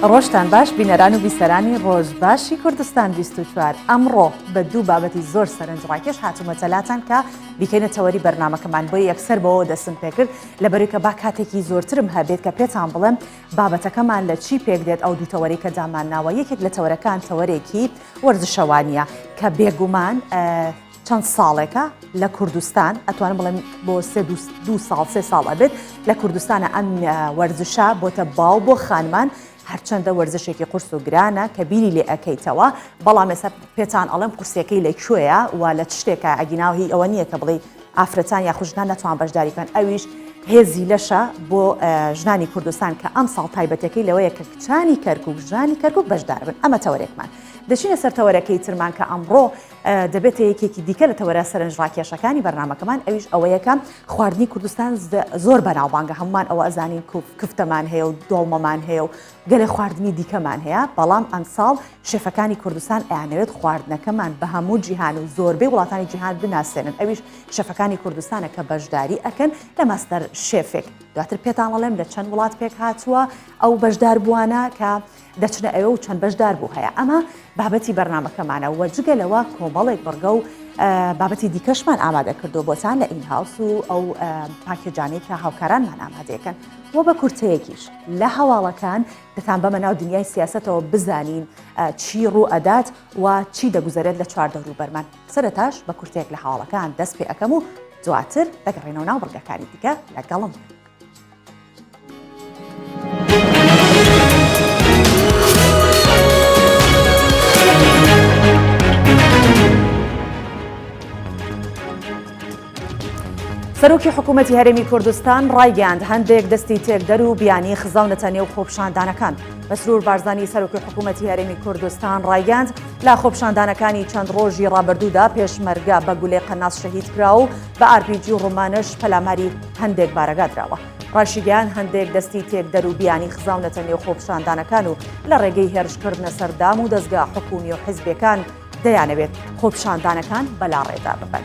ڕۆژتان باش بینەران و بیسەرانی ڕۆژباشی کوردستان 24 ئەمڕۆ بە دوو بابەتی زۆر سەرنجڕاکێش هاتوومە چەلاتان کە بیکەینە تەوەری بەرنامەکەمان بۆ یەکسەر بەوە دەستم پێکرد لەبەرەوەی کە با کاتێکی زۆرترم هەبێت کە پێتان بڵێم بابەتەکەمان لە چی پێک دێت ئەو دوو تەوەری کە دامان ناوە یەکێک لە تەوەرەکان تەوەرێکی وەرزشەوانیە کە بێگومان چەند ساڵێکە لە کوردستان ئەتوانم بڵێم بۆ دو ساڵ سێ ساڵ ئەبێت لە کوردستانە ئەم وەرزشە بۆتە باو بۆ خانمان هەرچەندە وەرزشێکی قورس و گرانە کە بیری لێ ئەەکەیتەوە بەڵام ێستا پێتان ئەڵێم قورسەکەی لەکوێیە و لە چ شتێکە ئەگیناوهی ئەوە نییە کە بڵێ ئافرەتان یا خوژنان نەتوان بەشداریکەن ئەویش هێزی لەشە بۆ ژنانی کوردستان کە ئەم ساڵ تایبەتەکەی لەوەیە کە کچانی کەرکووک ژانی کەرکووک بەشدار بن ئەمە تەوەرێکمان دەچینە سەر تەوەرەکەی ترمان کە ئەمڕۆ دەبێت یەکێکی دیکە لە تەوەرە سەرنجڕاکێشەکانی بەرنامەکەمان ئەویش ئەوەیەکە خواردنی کوردستان زۆر بەناوبانگە هەمومان ئەوە ئەزانین کفتەمان هەیە و دۆڵمەمان هەیە و گەلێ خواردنی دیکەمان هەیە بەڵام ئەم ساڵ شێفەکانی کوردستان ئەیانەوێت خواردنەکەمان بە هەموو جیهان و زۆربەی وڵاتانی جیهان بناسێنن ئەویش شێفەکانی کوردستانە کە بەشداری ئەکەن لە ماستەر شێفێک دواتر پێتان وەڵێم لە چەند وڵات پێک هاتووە ئەو بەشدار بووانە کە دەچنە ئەوە و چەند بەشدار بوو هەیە ئەمە بابەتی بەرنامەکەمانە وە جگەلەوە کۆمەڵێک بڕگە و بابەتی دیکەشمان ئامادە کردو بۆتان لە ئین هاوس و ئەو پاکێجانەی کە هاوکارانمان ئامادەیەکەن وە بە کورتەیەکیش لە هەواڵەکان دەتان بەمە ناو دنیای سیاسەتەوە بزانین چی ڕوو ئەدات و چی دەگوزارێت لە چواردە ڕووبەرمان سەرەتاش بە کورتەیەک لە هەواڵەکان دەست پێ ئەەکەم و دواتر دەگەڕێنەوە ناو بڕگەکانی دیکە لەگەڵم. سەرۆکی حکوومەتی هەرێمی کوردستان ڕایگەاند هەندێک دەستی تێکدەر و بیانی خزاونەتە نێو خۆپشاندانەکان. مەسرور بارزانی سەرۆکی حکوومەتی هەرێمی کوردستان ڕایگەاند لا خۆپشاندانەکانی چەند ڕۆژی ڕابردوودا پێشمەرگە بە گولێ قەناس شەهید کرا و بە RPG و ڕوومانش پەلاماری هەندێک بارەگا درراوە. ڕاشیگەیان هەندێک دەستی تێکدەر و بیانی خزاونەتە نێو خۆپشاندانەکان و لە ڕێگەی هێرشکردنە سەردام و دەستگا حکومی و حیزبەکان دەیانەوێت خۆپشاندانەکان بەلا ڕێدا ببن.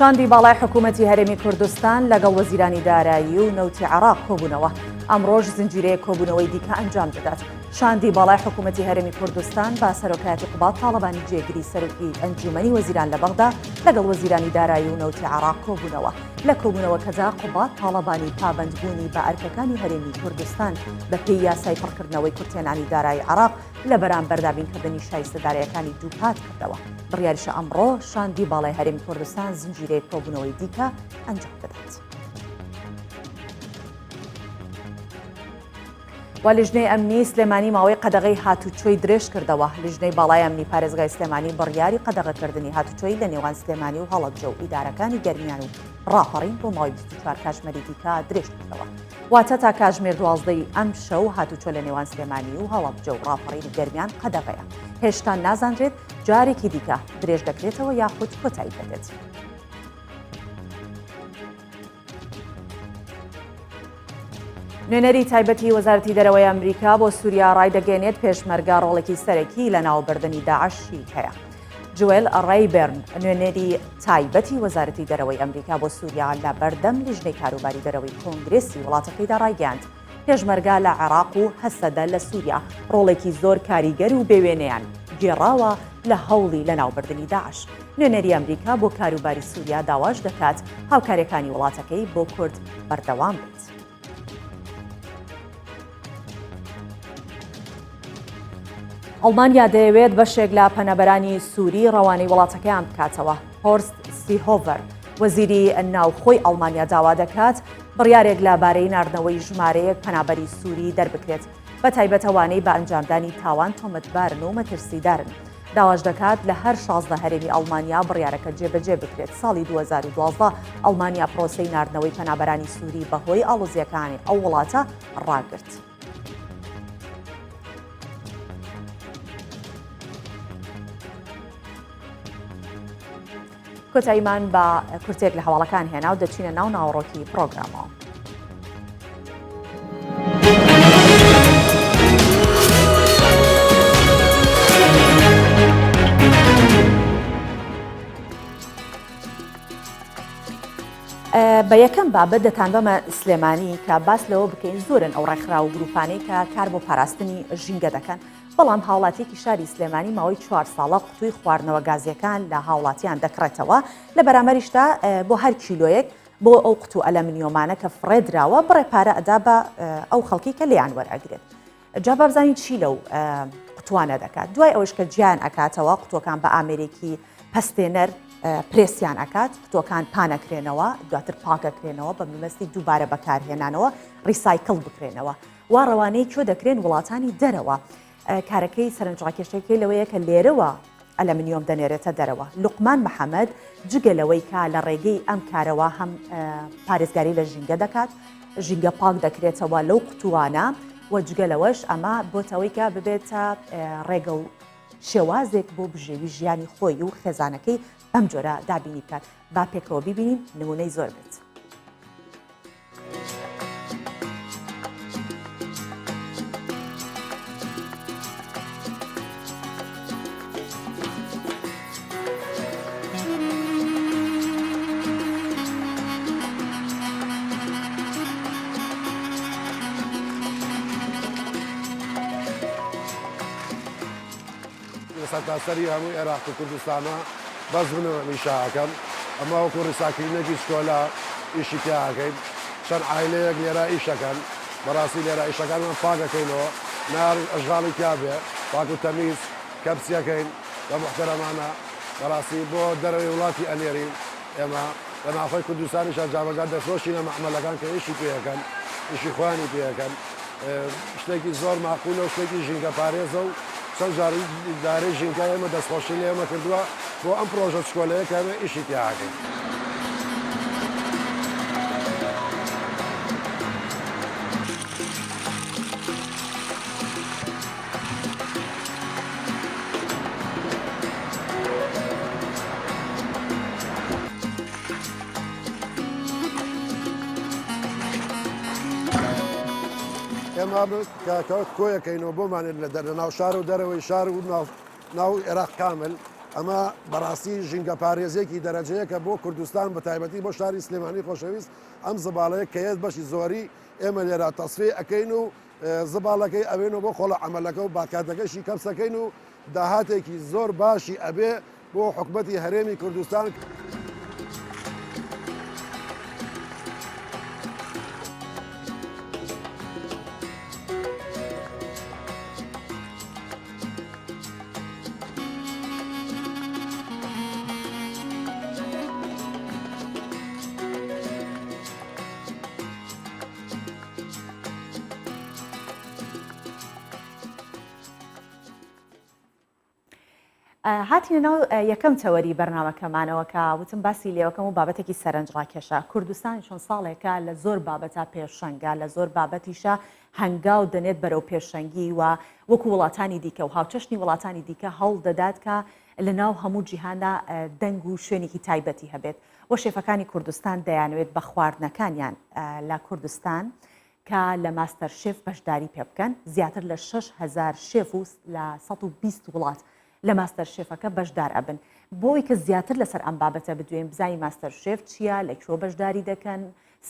شاندی باڵای حکوومەتی هەرێمی کوردستان لەگەڵ وەزیرانی دارایی و نەوتی عێراق کۆبوونەوە ئەمڕۆژ زنجیرەیە کۆبوونەوەی دیکە ئەنجام دەدات. شاندی باڵای حکوومەتی هەرێمی کوردستان با سەرۆکایەتی قوبات تاڵەبانی جێگیری سەرۆکی ئەنجومەنی وەزیران لە بەغدا لەگەڵ وەزیرانی دارایی و نەوتی عێراق کۆبوونەوە لە کۆبوونەوە کەدا قوبات تاڵەبانی پابەندبوونی بە ئەرکەکانی هەرێمی کوردستان بە پێی یاسای پڕکردنەوەی کورتێنانی دارایی عێراق لە بەرامبەر دابینکردنی شایستەدارەکانی دووپات کردەوە. بڕیاریشە ئەمڕۆ شاندی باڵای هەرێمی کوردستان زنجیرەیە کۆبوونەوەی دیکە ئەنجام دەدات. و لیژنەی ئەمنی سلێمانی ماوەی قەدەغەی هاتوچۆی درێژ کردەوە. لیژنەی باڵای ئەمنی پارێزگای سلێمانی بڕیاری قەدەغەکردنی هاتوچۆی لە نێوان سلێمانی و هەڵەبجە و ئیدارەکانی گەرمیان و ڕاپەڕین بۆ ماوەی 24 کاتژمێری دیکە درێژ کردەوە. واتە تا کاتژمێر 12 ئەم شەو هاتوچۆ لە نێوان سلێمانی و هەڵەبجە و ڕاپەڕین و گەرمیان قەدەغەیە. هێشتا نازانرێت جارێکی دیکە درێژ دەکرێتەوە یاخود کۆتایی دەبێت. نوێنەری تایبەتی وەزارەتی دەرەوەی ئەمریکا بۆ سووریا ڕایدەگەێنێت پێشمەرگا ڕۆڵێکی سەرەکی لە ناوبردننی داعشی هەیە. جوێل ڕێیبرن نوێنەری تایبەتی وەزارەتی دەرەوەی ئەمریکا بۆ سووریا لە بەردەم لیژنەی کاروباری دەرەوەی کۆنگرێسی وڵاتەکەیدا ڕایگەاند پێشمەرگا لە عێراق و هەسەدە لە سووریا ڕۆڵێکی زۆر کاریگەر و بێوێنەیان گێڕاوە لە هەوڵی لە ناوبردننی داعش. نوێنەری ئەمریکا بۆ کاروباری سووریا داواش دەکات هاوکاریەکانی وڵاتەکەی بۆ کورد بەردەوام بێت. ئەڵمانیا دەیەوێت بەشێک لە پەنەبەرانی سووری ڕەوانەی وڵاتەکەیان بکاتەوە. هۆرست سیهۆڤەر وەزیری ناوخۆی ئەڵمانیا داوا دەکات بڕیارێک لەبارەی ناردنەوەی ژمارەیەک پەنابەری سووری دەربکرێت بە تایبەتەوانەی بە ئەنجامدانی تاوان تۆمەتبارن و مەترسیدارن. داواش دەکات لە هەر 16 هەرێمی ئەڵمانیا بڕیارەکە جێبەجێ بکرێت. ساڵی 2012 ئەڵمانیا پرۆسەی ناردنەوەی پەنابەرانی سووری بەهۆی ئاڵۆزیەکانی ئەو وڵاتە ڕاگرت. کۆتاییمان بە کورتێک لە هەواڵەکان هێنا و دەچینە ناو ناوەڕۆکی پرۆگرامەوە. بە یەکەم بابەت دەتان بەمە سلێمانی کە باس لەوە بکەین زۆرن ئەو ڕێکخرا و گروپانەی کە کار بۆ پاراستنی ژینگە دەکەن بەڵام هاوڵاتیەکی شاری سلێمانی ماوەی 4 ساڵە قوتووی خواردنەوە گازیەکان لە هاوڵاتیان دەکڕێتەوە لە بەرامبەریشدا بۆ هەر کیلۆیەک بۆ ئەو قوتو ئەلەمنیۆمانە کە فڕێدراوە بڕێ پارە ئەدا بە ئەو خەڵکی کە لێیان وەرئەگرێت. جا بابزانین چی لەو قوتوانە دەکات دوای ئەوەش کە گیان ئەکاتەوە قوتوەکان بە ئامێرێکی پەستێنەر پرێسیان ئەکات قوتوەکان پانەکرێنەوە دواتر پاکەکرێنەوە بە مەبەستی دووبارە بەکارهێنانەوە ڕیسایکڵ بکرێنەوە وا ڕەوانەی کێ دەکرێن وڵاتانی دەرەوە کارەکەی سەرنجڕاکێشەکەی لەوەیە کە لێرەوە ئەلەمنیۆم دەنێرێتە دەرەوە. لوقمان محەممەد جگەلەوەی کا لە ڕێگەی ئەم کارەوە هەم پارێزگاری لە ژینگە دەکات ژینگە پاک دەکرێتەوە لەو قوتوانە و جگەلەوەش ئەمە بۆتەوەی کە ببێتە ڕێگە و شێوازێک بۆ بژێوی ژیانی خۆی و خێزانەکەی ئەم جۆرە دابینی بکات با پێکەوە ببینین نمونەی زۆر بێت. سەرتاسەری هەمووی عێراق و کوردستانە بەس بنەوە ئیشاکەم ئەمە وەکو ڕیساکردنێکی سکۆلا ئیشی تیاکەین چەند عایلەیەک لێرە ئیشەکەن بەڕاستی لێرە ئیشەکانمان پاکەکەینەوە نار ئەژغاڵی تیابێ پاک و تەمیز کەپسیەکەین بە محتەرەمانە بەڕاستی بۆ دەرەوەی وڵاتی ئەلێرین ئێمە لە ناوخۆی کوردستانیشە جابەجار دەفرۆشینە مەعمەلەکان کە ئیشی پێەکەن ئیشی خۆیانی پێەکەن شتێکی زۆر ماقولە و شتێکی ژینگە پارێزە و چەند جاری دارەی ژینگە ئێمە دەستخۆشی لێ ئێمە کردووە بۆ ئەم پرۆژە سکۆلەیە کە ئێمە ئیشی تیاکەین. ئێمە کۆیەکەینەوە بۆمانێت لە ناو شار و دەرەوەی شار و ناو عێراق کامل ئەمە بەڕاستی ژینگە پارێزێکی دەرەجەیە کە بۆ کوردستان بە تایبەتی بۆ شاری سلێمانی خۆشەویست ئەم زباڵەیە کە هێز بەشی زۆری ئێمە لێرە تەسفێ ئەەکەین و زباڵەکەی ئەوێنەوە بۆ خۆڵە عملەکە و باکاتەکەشی کەپسەکەین و داهاتێکی زۆر باشی ئەبێ بۆ حکومەتی هەرێمی کوردستان. هاتیە ناو یەکەم تەوەری بەرنامەکەمانەوە کە وتم باسی لێوەکەم و بابەتێکی سەرنجڕاکێشە کوردستان چۆن ساڵێکە لە زۆر بابەتە پێشەنگە لە زۆر بابەتیشە هەنگاو دەنێت بەرەو پێشەنگی و وەکو وڵاتانی دیکە و هاوچەشنی وڵاتانی دیکە هەڵ دەدات کە لە ناو هەموو جیهاندا دەنگ و شوێنێکی تایبەتی هەبێت و شێفەکانی کوردستان دەیانوێت بە خواردنەکانیان لە کوردستان کە لە ماستەر شێف بەشداری پێ بکەن زیاتر لە 6,000 شێف و لە 120 وڵات لە ماستەر شێفەکە بەشدار ئەبن بۆی کە زیاتر لەسەر ئەم بابەتە بدوێن بزای ماستەر شێف چییە لە کۆ بەشداری دەکەن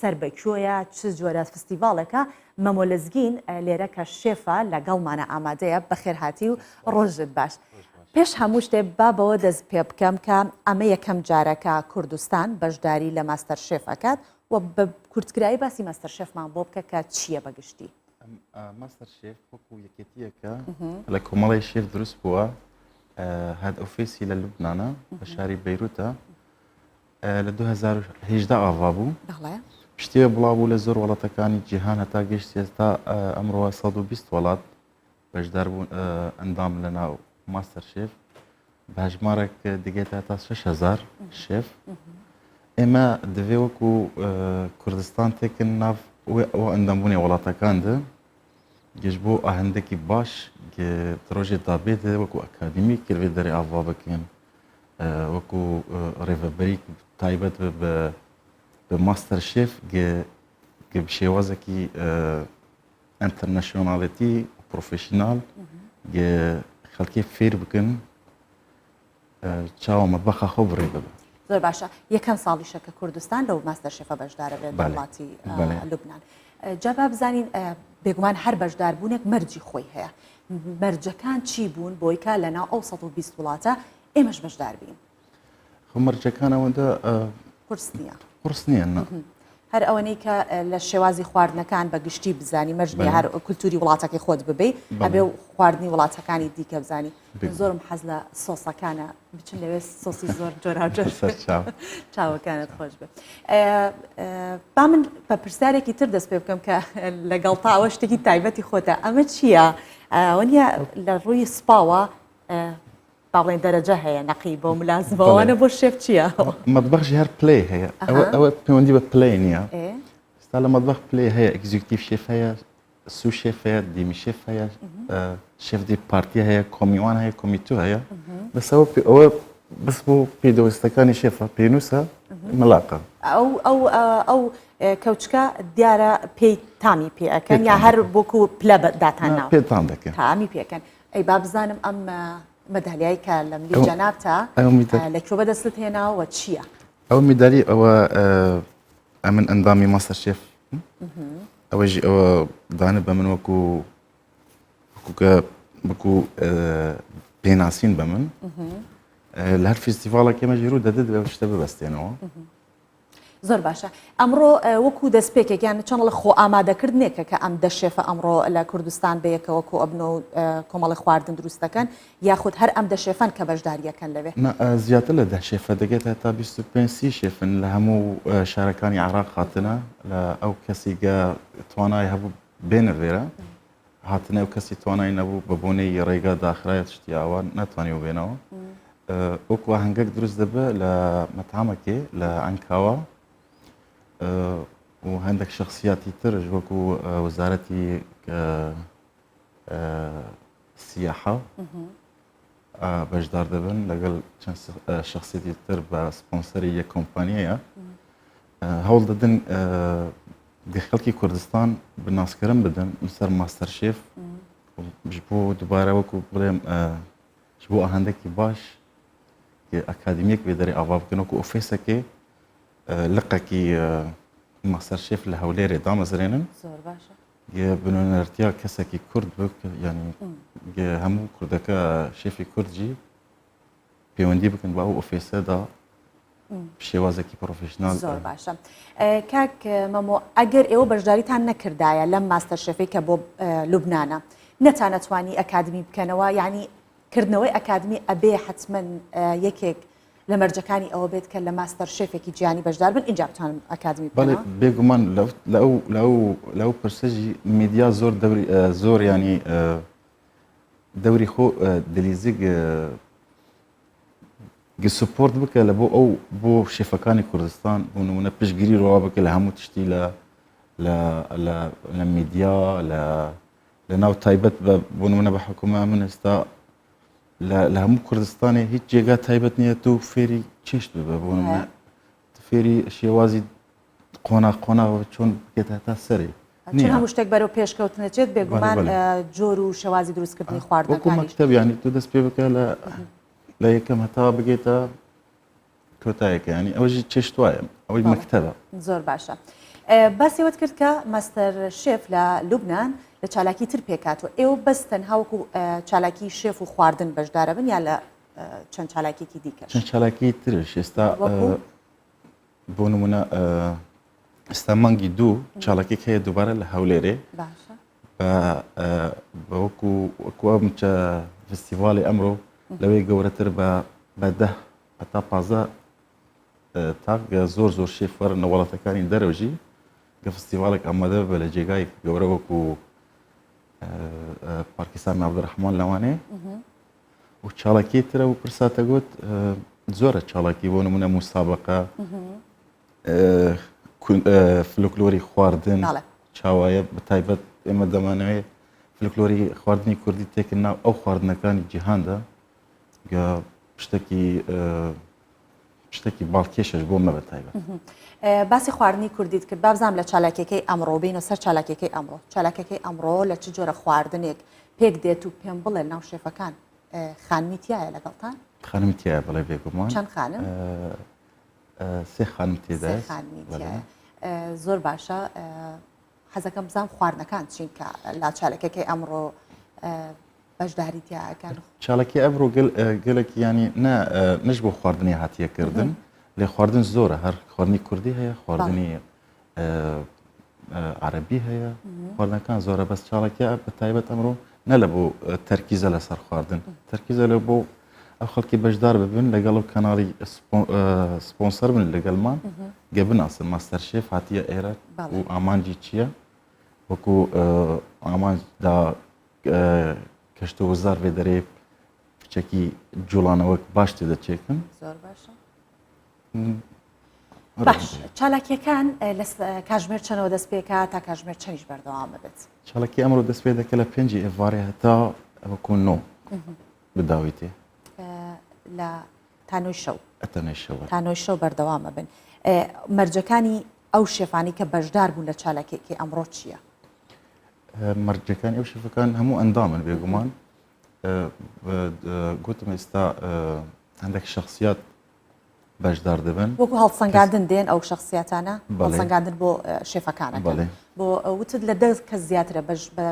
سەر بە کۆیە چ جۆرە فستیڤالێکە مەمۆلەزگین لێرە کە شێفە لەگەڵمانە ئامادەیە بەخێرهاتی و ڕۆژت باش. پێش هەموو شتێ بابەوە دەست پێ بکەم کە ئەمە یەکەم جارەکە کوردستان بەشداری لە ماستەر شێفەکەات و بە کورتگرایی باسی ماستەر شێفمان بۆ بکە کە چییە بەگشتی. ماستەر شێف وەکو یەکێتیەکە لە کۆمەڵی شێف دروست بووە هاد ئۆفیسی لە لوبنانە بە شاری بەیروتە لە 2018 ئاوا بوو شتێ بڵاو بوو لە زۆر وڵاتەکانی جیهان هەتا گەشت ئێستا ئەمڕۆوە 120 وڵات بەشدار بوون ئەندام لە ناو ماستەر شێف بە ژمارێک دەگێتە تا 6,000 شێف ئێمە دەوێ وەکو کوردستان تێکن ناو ئەوە ئەندامبوونی وڵاتەکاندا گەشت بۆ ئاهەندێکی باش ڕۆژێ دابێت وەکو ئەکادمی کردێ دەرێ ئاوا بکەن وەکو ڕێڤەبەری تایبەت بە ماستەر شێف شێوازێکی ئەنتەرنەشناڵەتی پرۆفێشنال خەڵکی فێر بکەن چاوە مەتبەخە خۆ بڕێ ببن. زۆر باشە یەکەم ساڵیشە کە کوردستان لەو ماستەر شێفە بەشدارە بێت بەڵێ. وڵاتی بەڵێ. لوبنان جا با بزانین بێگومان هەر بەشدار بوونێک مەرجی خۆی هەیە مەرجەکان چی بوون بۆی کە لەناو ئەو 120 وڵاتە ئێمەش بەشدار بین خمەرجەکان ئەوەندە قورس نییە قورس نییە هەر ئەوەنەی کە لە شێوازی خواردنەکان بە گشتی بزانی مەژنی هەر کولتوری وڵاتەکەی خۆت ببێ ئەبێ و خواردنی وڵاتەکانی دیکە بزانی زۆرم حەز لە سۆسەکانە بچن لەوێ سۆسی زۆر جۆراوجۆر چاوەکانت خۆش بێ با من بە پرسیارێکی تر دەست پێ بکەم کە لەگەڵ تاوە شتێکی تایبەتی خۆتە ئەمە چییە؟ ئەوەنیە لە ڕووی سپاوە باڵێن دەرەجە هەیە نەقی بۆ ملازمەوەوانە بۆ شێف چییە؟ مەطبەخشی هەر پلەی هەیە ئەوە پەیوەندی بە پلەی نییە ستا لە مەطبەخ پلەی هەیە ئەگزیکتیڤ شێف هەیە سو شێف هەیە دیمی شێف هەیە شێف دی پارتی هەیە کۆمیوان هەیە کۆمیتو هەیە بەسەوە ئەوە بس بۆ پێدەوەستەکانی شێفە پێنووسە مەلاقە ئەو کەوچکە دیارە پێی تامی پێەکەن یا هەر بۆکو پلە داتانناوە پێتان دەکەن تامی پێکەن ئەی با بزانم ئەم مەدالیای کە لە ملی جەنابتە لەکوێ بەدەستت هێناوە چییە؟ ئەو میدالی ئەوە ئەمن ئەندامی ماستەر شێف ئەوەژ ئەوە دانە بە من وەکو پێناسین بە من لە هەر فیستیڤالێک ئێمە ژیرو دەدەت بە شتە ببەستێنەوە زۆر باشە ئەمڕۆ وەکو دەستپێکێک یان چۆن لە خۆ ئامادەکردنێکە کە ئەم دەشێفە ئەمڕۆ لە کوردستان بەیەکەوەکو ئەبن و کۆمەڵی خواردن دروستەکەن یاخود هەر ئەم دەشێفەن کە بەشداریەکەن لەوێ زیاتر لە دەشێفە دەگێت تا 25 شێفن لە هەموو شارەکانی عراق هاتنە لە ئەو کەسیگە توانای هەبوو بێنەوێرە هاتنە و کەسی توانای نەبوو بە بۆنەی ڕێگا داخرایەت شتی ئاوان ناتوانێ بێنەوە وەکو هەنگەک دروست دەبێ لە مەتامەکێ لە ئەنکاوە و هەندێک شخصیاتی ترش وەکو وەزارەتی سیاحە بەشدار دەبن لەگەڵ چەند شخصیەتی تر بە سپۆنسەری یەک کۆمپانیەیە هەوڵ دەدن خەڵکی کوردستان بناسکەرم بدەن سەر ماستەر شێف بۆ دووبارە وەکو بڵێم بۆ ئاهەندێکی باش ئەکادمیەک بێ دەری ئاوا بکەن وەکو ئۆفیسەکێ لقەکی ماستەر شێف لە هەولێرێ دامەزرێنن زۆر باشە بنوێنەرتیا کەسێکی کورد ینی هەموو کوردەکە شێفی کوردجی پەیوەندی بکەن بە ئەو ئۆفیسەدا شێوازێکی پرۆفشنال زۆر باشە کاک مەمۆ ئەگەر ئێوە بەشداریتان نەکردایە لەم ماستەر شێفەی کە بۆ لوبنانە نەتانەتوانی ئەکادمی بکەنەوە یعنی کردنەوەی ئەکادمی ئەبێ حتمما یەکێک لە مەرجەکانی ئەوە بێت کە لە ماستەر شێفێکی جیانی بەشدار بن اینجا بتوانن ئەکادمی بڵێ بێگومان لەو پرسەژی میدیا زۆر ینی دەوری خۆ دلیزیگ سپۆرت بکە لە بۆ شێفەکانی کوردستان بۆ نمونە پشتگیری ڕوا بکە لە هەموو تشتی لە میدیا لە ناو تایبەت بۆ نمونە بە حکومە من ئێستا لە هەموو کوردستانی هیچ جێگا تایبەت نییە تو فێری چێشت ببە بۆ نمونە فێری شێوازی قۆناغ چۆن بکێتە تا سەری چون هەموو شتێک بەرەو پێشکەوتنەچێت بێگومان جۆر و شێوازی دروستکردنی خواردنەکانی مەکتەب ینی تو دەست پێ بکە لە یەکەم هەتا بگێتە کۆتایەکە ینی ئەوەژی چێشتوایە ئەوەی مەکتەبە زۆر باشە باسیوت کرد کە ماستەر شێف لە لوبنان لە چالاکی تر پێکاتوە ئێوە بەس تەنها وەکو چالاکی شێف و خواردن بەشدارە بن یا لە چەند چالاکێکی دیکەش چەند چالاکی ترش ئێستا بۆ نمونە ئێستا مانگی دوو چالاکێک هەیە دووبارە لە هەولێرێ بە وەکو فستیڤالی ئەمڕۆ لەوەی گەورەتر بە 10 هەتا 15 تاک زۆر شێف وەرن وڵاتەکانی دەرەوژی کە فستیڤالێک ئامادە بە لە جێگای گەورە وەکو پارکی سامی عەبدوڕەحمان لەوانەیە و چالاکی ترە و پرساتە گوت زۆرە چالاکی بۆ نمونە موسابقە فلکلۆری خواردن چاوایە بە تایبەت ئێمە دەمانەوێت فلکلۆری خواردنی کوردی تێکن ناو ئەو خواردنەکانی جیهاندا شتێکی باڵکێشش بۆ مە بە تایبەت باسی خواردنی کوردیت کرد بابزانام لە چالاکەکەی ئەمڕۆ بینە سەر چالاکەکەی ئەمڕۆ چالاکەکەی ئەمڕۆ لە چ جۆرە خواردنێک پێک دێت و پێم بڵێ ناو شێفەکان خانمیتیایە لەگەڵتان خانمیتیایە بڵێ بێگومان چەند خانم سێ خانم تێدا خانمیتە زۆر باشە حەزەکەم بزانم خواردنەکان چین کە لا چالەکەکەی ئەمڕۆ بەشداری تیاکەن چاڵکی ئەڤڕۆ گەلێکی ینی نەش بۆ خواردنی هاتیەکردن لێ خواردن زۆرە هەر خواردنی کوردی هەیە خواردنی عەربی هەیە خواردنەکان زۆرە بەس چاڵکی بە تایبەت ئەمڕۆ نە لە بۆ تەرکیزە لەسەر خواردن تەرکیزە لە بۆ ئەو خەڵکی بەشدار ببن لەگەڵ و کەناڵی سپۆنسەر بن لەگەڵمان گە بناسن ماستەر شێف هاتیە ئێرە و ئامانجی چییە وەکو ئامانجدا کەشت و وەزار بێ دەرێ کچێکی جوڵانەوەک باش تێدەچێکن زۆر باشە باش چالاکیەکان لە کاژمێر چەنەوە دەست پێکە تا کاژمێر چەندیش بەردەوام بێت چاڵکی ئەمڕۆ دەست پێ دەکە لە 5 ئێڤارێ هەتا وەکو 9 بداویتێ لە تانۆی شەو ئەتەنەی شەوە تانۆی شەو بەردەوامە بن مەرجەکانی ئەو شێفانی کە بەشدار بوون لە چالاکێکی ئەمڕۆ چییە؟ مەرجەکانی ئەو شێفەکان هەموو ئەندامن بێگومان گوتم ئێستا هەندێک شخصیات بەشدار دەبن وەکو هەڵسەنگاندن دێن ئەو شخصیاتانە هەڵسەنگاندن بۆ شێفەکانەکە بۆ وتت لە 10 کەس زیاترە بە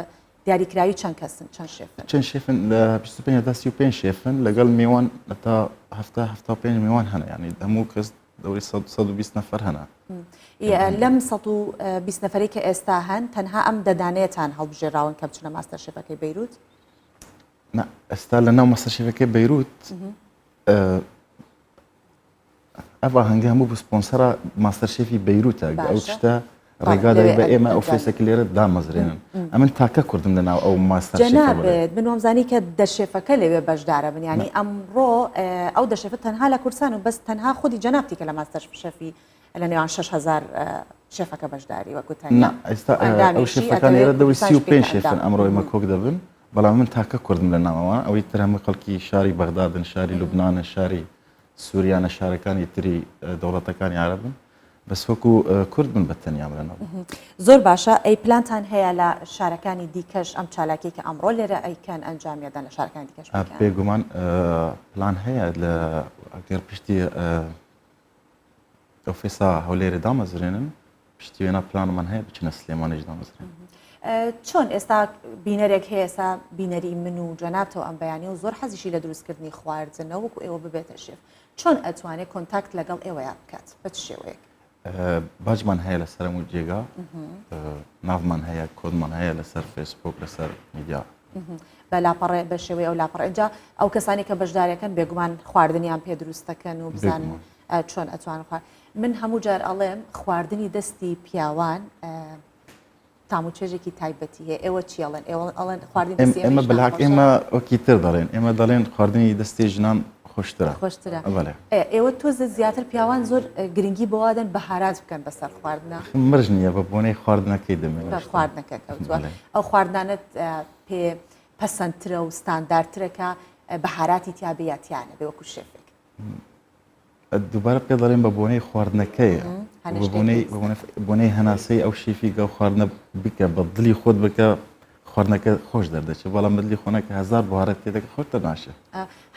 دیاریکراوی چەند کەسن چەند شێفن چەند شێفن لە 25 تا 35 شێفن لەگەڵ میوان تا 75 میوان هەنە ینی هەموو کەس دەوری 120 نەفەر هەنا لەم 120 نەفەری کە ئێستا هەن تەنها ئەم دەدانەیەتان هەڵبژێراون کە بچنە ماستەر شێفەکەی بەیروت ئێستا لە ناو ماستەر شێفەکەی بەیروت ئەڤ هەنگە هەموو سپۆنسەرە ماستەر شێفی بەیروتە ئەو شتە ڕێگادای بە ئێمە ئەو فێسێکی لێرە دامەزرێنن ئەمن تاکە کوردم لەناو ئەو ماستەر جەنابێت من وامزانی کە دەشێفەکە لەوێ بەشدارە بن ینی ئەمڕۆ ئەو دەشێفە تەنها لە کورسان و بەس تەنها خودی جەنابتی کە لە ماستەر شێفی لە نێوان 6000 شێفەکە بەشداری وەکوتەنیا ئێستا ئەو شێفەکان لێرە دەوری 35 شێفن ئەمڕۆ ئێمە کۆک دەبن بەڵام من تاکە کوردم لە ناوەوە ئەوەی تر هەموو خەڵکی شاری بەغدادن شاری لوبنانە شاری سووریانە شارەکانی تری دەوڵەتەکانی عەرەبن بەس وەکو کورد بن بە تەنیا برێنەوە زۆر باشە ئەی پلانتان هەیە لە شارەکانی دیکەش ئەم چالاکی کە ئەمڕۆ لێرە ئەیکەن ئەنجامیەدان لە شارەکانی دیکەش پێگومان پلان هەیە لە ئەگەر پشتی ئۆفیسا هەولێرە دامەزرێنن پشتی وێنە پلانمان هەیە بچنە سلێمانیش دامەزرێن چۆن ئێستا بینەرێک هەیە ئێستا بینەری من و جەنابتەوە ئەم بەیانی و زۆر حەزیشی لە دروستکردنی خواردنەوە وەکو ئێوە ببێتە شێف چۆن ئەتوانێت کۆنتاکت لەگەڵ ئێوەیان بکات بە چ شێوەیەک باجمان هەیە لەسەر هەموو جێگا ناومان هەیە کۆدمان هەیە لەسەر فێسبوک لەسەر میدیا بە لاپەڕێ بە شێوەی ئەو لاپەڕ اینجا ئەو کەسانی کە بەشداریەکەن بێگومان خواردنیان پێ دروست دەکەن و بزانن چۆن ئەتوان خوارد من هەموو جار ئەڵێم خواردنی دەستی پیاوان تامو چێژێکی تایبەتی هەیە ئێوە چیڵێن ئەڵێن خواردنی دەستی ئێمە بەلاک ئێمە وەکی تر دەڵێن ئێمە دەڵێن خواردنی دەستی ژنان خۆشترە ئێوە تۆزە زیاتر پیاوان زۆر گرنگی بۆوادەن بەهارات بکەن بەسەر خواردنە مرژ نییە بە بۆنەی خواردنەکەی دەمێت خواردنەکە کەوتووە ئەو خواردانت پێ پەسەندترە و ستانداردترەکە بەهاراتی تیابەتیانە بێ وەکو شێفێک دووبارە پێ دەڵێن بە بۆنەی خواردنەکەیە بۆنەی هەناسەی ئەو شێفی گە خواردنە بکە بە دڵی خۆت بکە خواردنەکە خۆش دەردەچێت بەڵام بدلی خۆنەکە هزار بوارەت تێدەکە خۆتە ناشێت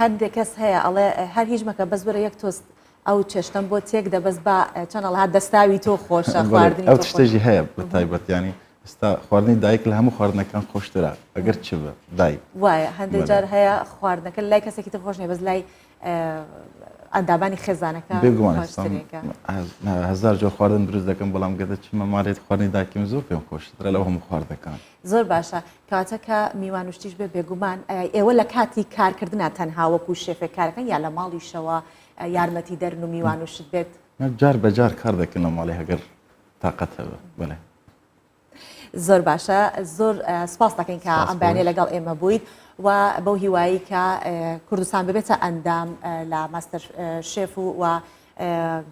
هەندێک کەس هەیە ئەڵێ هەر هیچ مەکە بەس بەرە یەک تۆست ئەو چێشتم بۆ تێک دەبەست بە چەنەڵ هات دەستاوی تۆ خۆشە خواردنی ئەو شتێژی هەیە بە تایبەتیانی ئێستا خواردنی دایک لە هەموو خواردنەکان خۆشترە ئەگەر چ بە دایک وایە هەندێک جار هەیە خواردنەکە لای کەسێکی تر خۆش نیە بەس لای ئەندامانی خێزانەکە بێگومان هزار جۆر خواردن دروست دەکەم بەڵام گەدە چمە مارێت خواردنی دایکیم زۆر پێم خۆشترە لەو هەموو خواردەکان زۆر باشە کاتە کە میوانوشتیش بێ بێگومان ئێوە لە کاتی کارکردنا تەنها وەکو شێفێک کارەکەن یا لە ماڵیشەوە یارمەتی دەرن و میوانوشت بێت جار بەجار کار دەکەن لە ماڵی هەگەر تااقەتەوە بڵێ زۆر باشە زۆر سپاس دەکەین کە ئەم بەیانێ لەگەڵ ئێمە بوویت و بەو هیوایی کە کوردستان ببێتە ئەندام لە ماستەر شێف و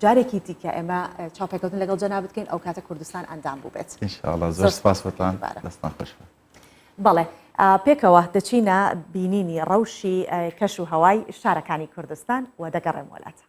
جارێکی دیکە ئێمە چاوپێکەوتن لەگەڵ جەناب بکەین ئەو کاتە کوردستان ئەندام بوو بێت ئینشاءالله زۆر سپاس بەتان دەستان خۆش بەڵێ پێکەوە دەچینە بینینی ڕەوشی کەش و هەوای شارەکانی کوردستان و دەگەڕێم وڵاتە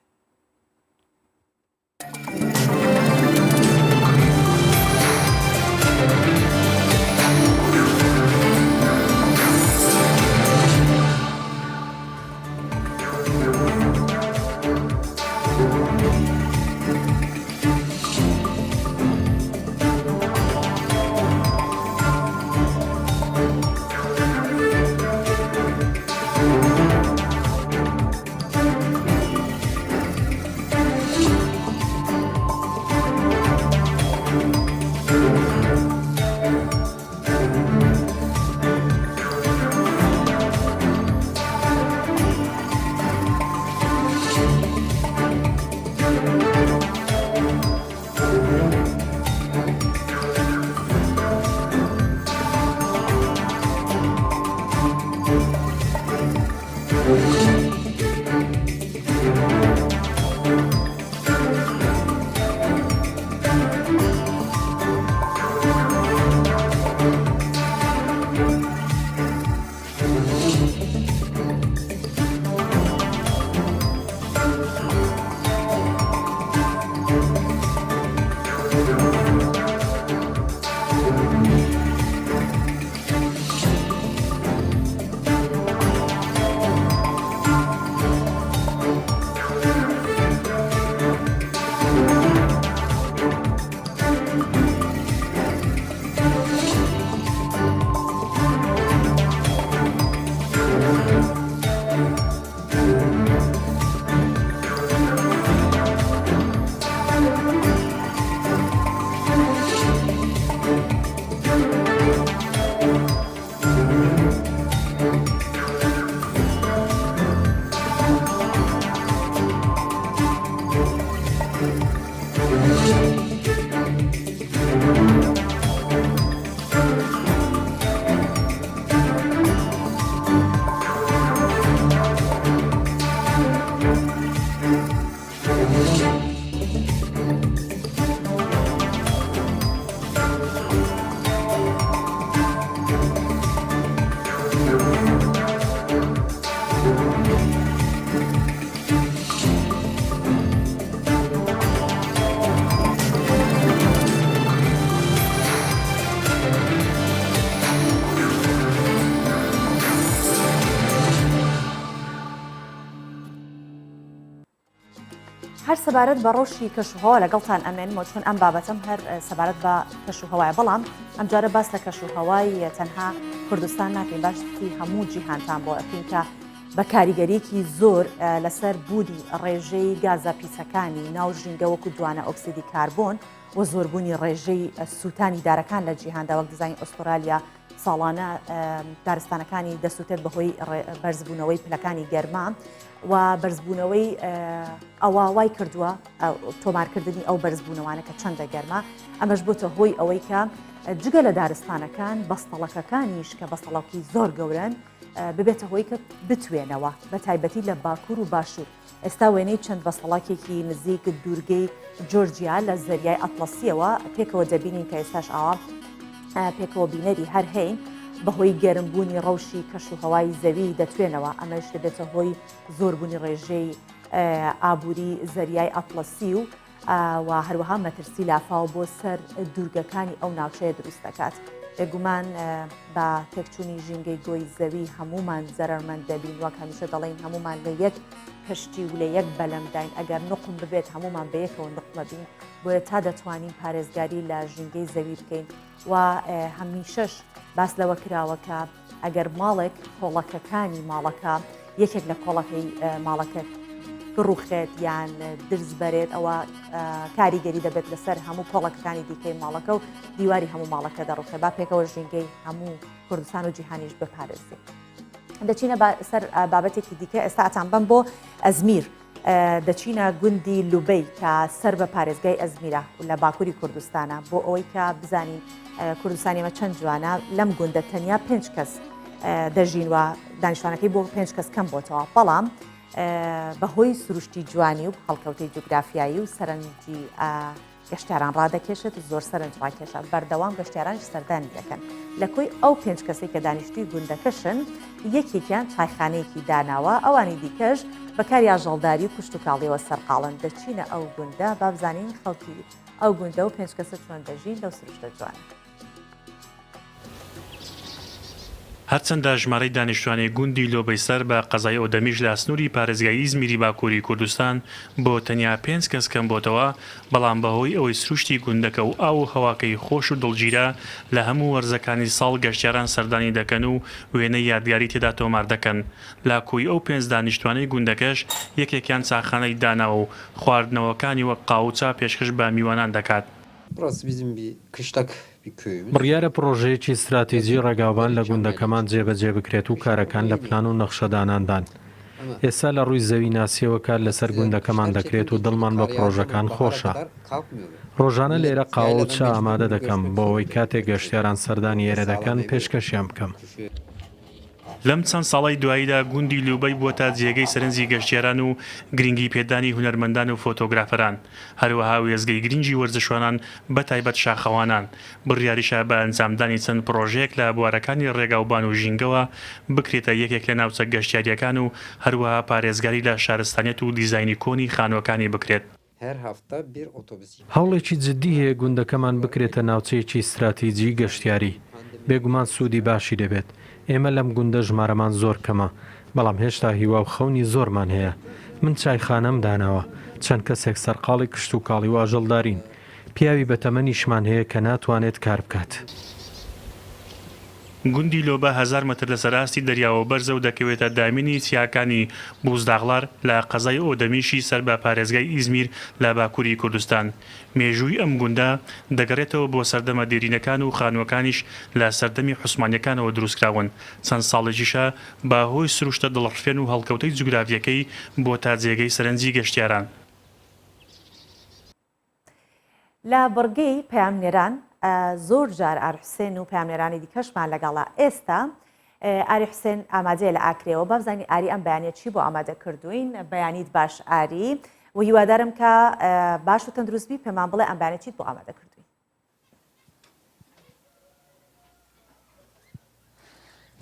هەر سەبارەت بە ڕۆژی کەشوهەوا لەگەڵتان ئەمێنمەوە چۆن ئەم بابەتم هەر سەبارەت بە کەشوهەوایە بەڵام ئەم جارە باس لە کەشوهەوای تەنها کوردستان ناکەین باشی هەموو جیهانتان بۆ ئەکەین کە بە کاریگەریەکی زۆر لەسەر بوودی ڕێژەی گازە پیسەکانی ناو ژینگە وەکو دوانە ئۆکسیدی کاربۆن و زۆربوونی ڕێژەی سووتانی دارەکان لە جیهاندا وەک دزانی ئوسترالیا ساڵانە دارستانەکانی دەسووتێت بەهۆی بەرزبوونەوەی پلەکانی گەرما و بەرزبوونەوەی ئەواوای کردووە تۆمارکردنی ئەو بەرزبوونەوانە کە چەندە گەرما ئەمەش بۆتە هۆی ئەوەی کە جگە لە دارستانەکان بەستەڵەکەکانیش کە بەستەڵەکی زۆر گەورن ببێتە هۆی کە بتوێنەوە بە تایبەتی لە باکوور و باشوور ئێستا وێنەی چەند بەستەڵاکێکی نزیک دوورگەی جۆرجیا لە زەریای ئەتلەسیەوە پێکەوە دەبینین کە ئێستاش ئاوا پێکەوە بینەری هەر هەین بەهۆی گەرمبوونی ڕەوشی کەشوهەوای زەوی دەتوێنەوە ئەمەش دەبێتە هۆی زۆربوونی ڕێژەی ئابووری زەریای ئەتلەسی و هەروەها مەترسی لافاو بۆ سەر دوورگەکانی ئەو ناوچەیە دروست دەکات. بێگومان بە تێکچوونی ژینگەی گۆی زەوی هەمومان زەرمەند دەبین وەک هەمیشە دەڵێن هەمومان لە یەک کەشتی و لە یەک بەلەمداین ئەگەر نقم ببێت هەمومان بەیەکەوە نقمە بین بۆیە تا دەتوانین پارێزگاری لە ژینگەی زەوی بکەین و هەمیشەش باس لەوە کراوەکە ئەگەر ماڵێک کۆڵەکەکانی ماڵەکە یەکێک لە کۆڵەکەی ماڵەکە ڕوخێت یان درز بەرێت ئەوە کاریگەری دەبێت لەسەر هەموو کۆڵەکەکانی دیکەی ماڵەکە و دیواری هەموو ماڵەکە دەڕوخێ با پێکەوە ژینگەی هەموو کوردستان و جیهانیش بپارێزێت. دەچینە سەر بابەتێکی دیکە ئێستا ئەتان بم بۆ ئەزمیر دەچینە گوندی لوبەی کە سەر بە پارێزگای ئەزمیرە لە باکووری کوردستانە بۆ ئەوەی کە بزانین کوردستانیمە چەند جوانە لەم گوندە تەنیا 5 کەس دەژین و دانیشتوانەکەی بۆ 5 کەس کەم بۆتەوە بەڵام بەهۆی سروشتی جوانی و هەڵکەوتەی جوگرافیایی و سەرنجی گەشتیاران ڕادەکێشێت زۆر سەرنج ڕاکێشە بەردەوام گەشتیارانش سەردانی دەکەن لە کۆی ئەو 5 کەسی کە دانیشتوی گوندەکەشن یەکێکیان چایخانەیەکی داناوە ئەوانی دیکەش بەکاری ئاژەڵداری و کوشت و کاڵیەوە سەرقاڵن دەچینە ئەو گوندە با بزانین خەڵکی ئەو گوندە و 5 کەسە چۆن دەژین لەو سروشتە جوانە. هەرچەندە ژمارەی دانیشتوانی گوندی لۆبەیسەر بە قەزای ئۆدەمیش لە سنووری پارێزگای ئیزمیری باکووری کوردستان بۆ تەنیا 5 کەس کەم بۆتەوە بەڵام بەهۆی ئەوەی سروشتی گوندەکە و ئاو و هەواکەی خۆش و دڵگیرە لە هەموو وەرزەکانی ساڵ گەشتیاران سەردانی دەکەن و وێنەی یادگاری تێدا تۆمار دەکەن لە کۆی ئەو 5 دانیشتوانەی گوندەکەش یەکێکیان چاخانەی داناوە و خواردنەوەکانی وەک قاوچا پێشکەش بە میوانان دەکات. بڕیارە پرۆژەیەکی استراتیژی ڕێگاوبان لە گوندەکەمان جێبەجێ بکرێت و کارەکان لە پلان و نەخشەداناندان. ئێستا لە ڕووی زەوی ناسیەوە کار لەسەر گوندەکەمان دەکرێت و دڵمان بە پرۆژەکان خۆشە. ڕۆژانە لێرە قاوە و چا ئامادە دەکەم بۆ ئەوەی کاتێک گەشتیاران سەردانی ئێرە دەکەن پێشکەشیان بکەم. لەم چەند ساڵی دواییدا گوندی لوبەی بووە جێگەی سەرنجی گەشتیاران و گرنگی پێدانی هونەرمەندان و فۆتۆگرافەران هەروەها وێزگەی گرنگی وەرزشوانان بە تایبەت شاخەوانان بڕیاریشە بە ئەنجامدانی چەند پرۆژەیەک لە بوارەکانی ڕێگاوبان و ژینگەوە بکرێتە یەکێک لە ناوچە گەشتیاریەکان و هەروەها پارێزگاری لە شارستانیەت و دیزاینی کۆنی خانوەکانی بکرێت. هەوڵێکی جددی هەیە گوندەکەمان بکرێتە ناوچەیەکی استراتیجی گەشتیاری بێگومان سوودی باشی دەبێت. ئێمە لەم گوندە ژمارەمان زۆر کەمە بەڵام هێشتا هیوا و خەونی زۆرمان هەیە. من چایخانەم داناوە چەند کەسێک سەرقاڵی کشت و کاڵی و ئاژەڵدارین پیاوی بەتەمەنیشمان هەیە کە ناتوانێت کار بکات. گوندی لۆبە 1000 متر لە سەراستی دەریاوە بەرزە و دەکەوێتە دامینی چیاکانی بوزداغڵار لە قەزای ئۆدەمیشی سەر بە پارێزگای ئیزمیر لە باکووری کوردستان. مێژووی ئەم گوندە دەگەڕێتەوە بۆ سەردەمە دێرینەکان و خانوەکانیش لە سەردەمی حوسمانیەکانەوە دروستکراون چەند ساڵێکیشە بەهۆی سروشتە دڵڕفێن و هەڵکەوتەی جوگرافیەکەی بۆ تا جێگەی سەرنجی گەشتیاران. لە بڕگەی پەیامنێران زۆر جار ئاریحوسێن و پەیامنێرانی دیکەشمان لەگەڵا ئێستا ئاریحوسێن ئامادەیە لە ئاکرێەوە با بزانین ئاری ئەم بەیانیە چی بۆ ئامادە کردوین بەیانیت باش ئاری و هیوادارم کە باش و تەندروستبی پێمان بڵێ ئەم بەیانە چیت بۆ ئامادە کردوین.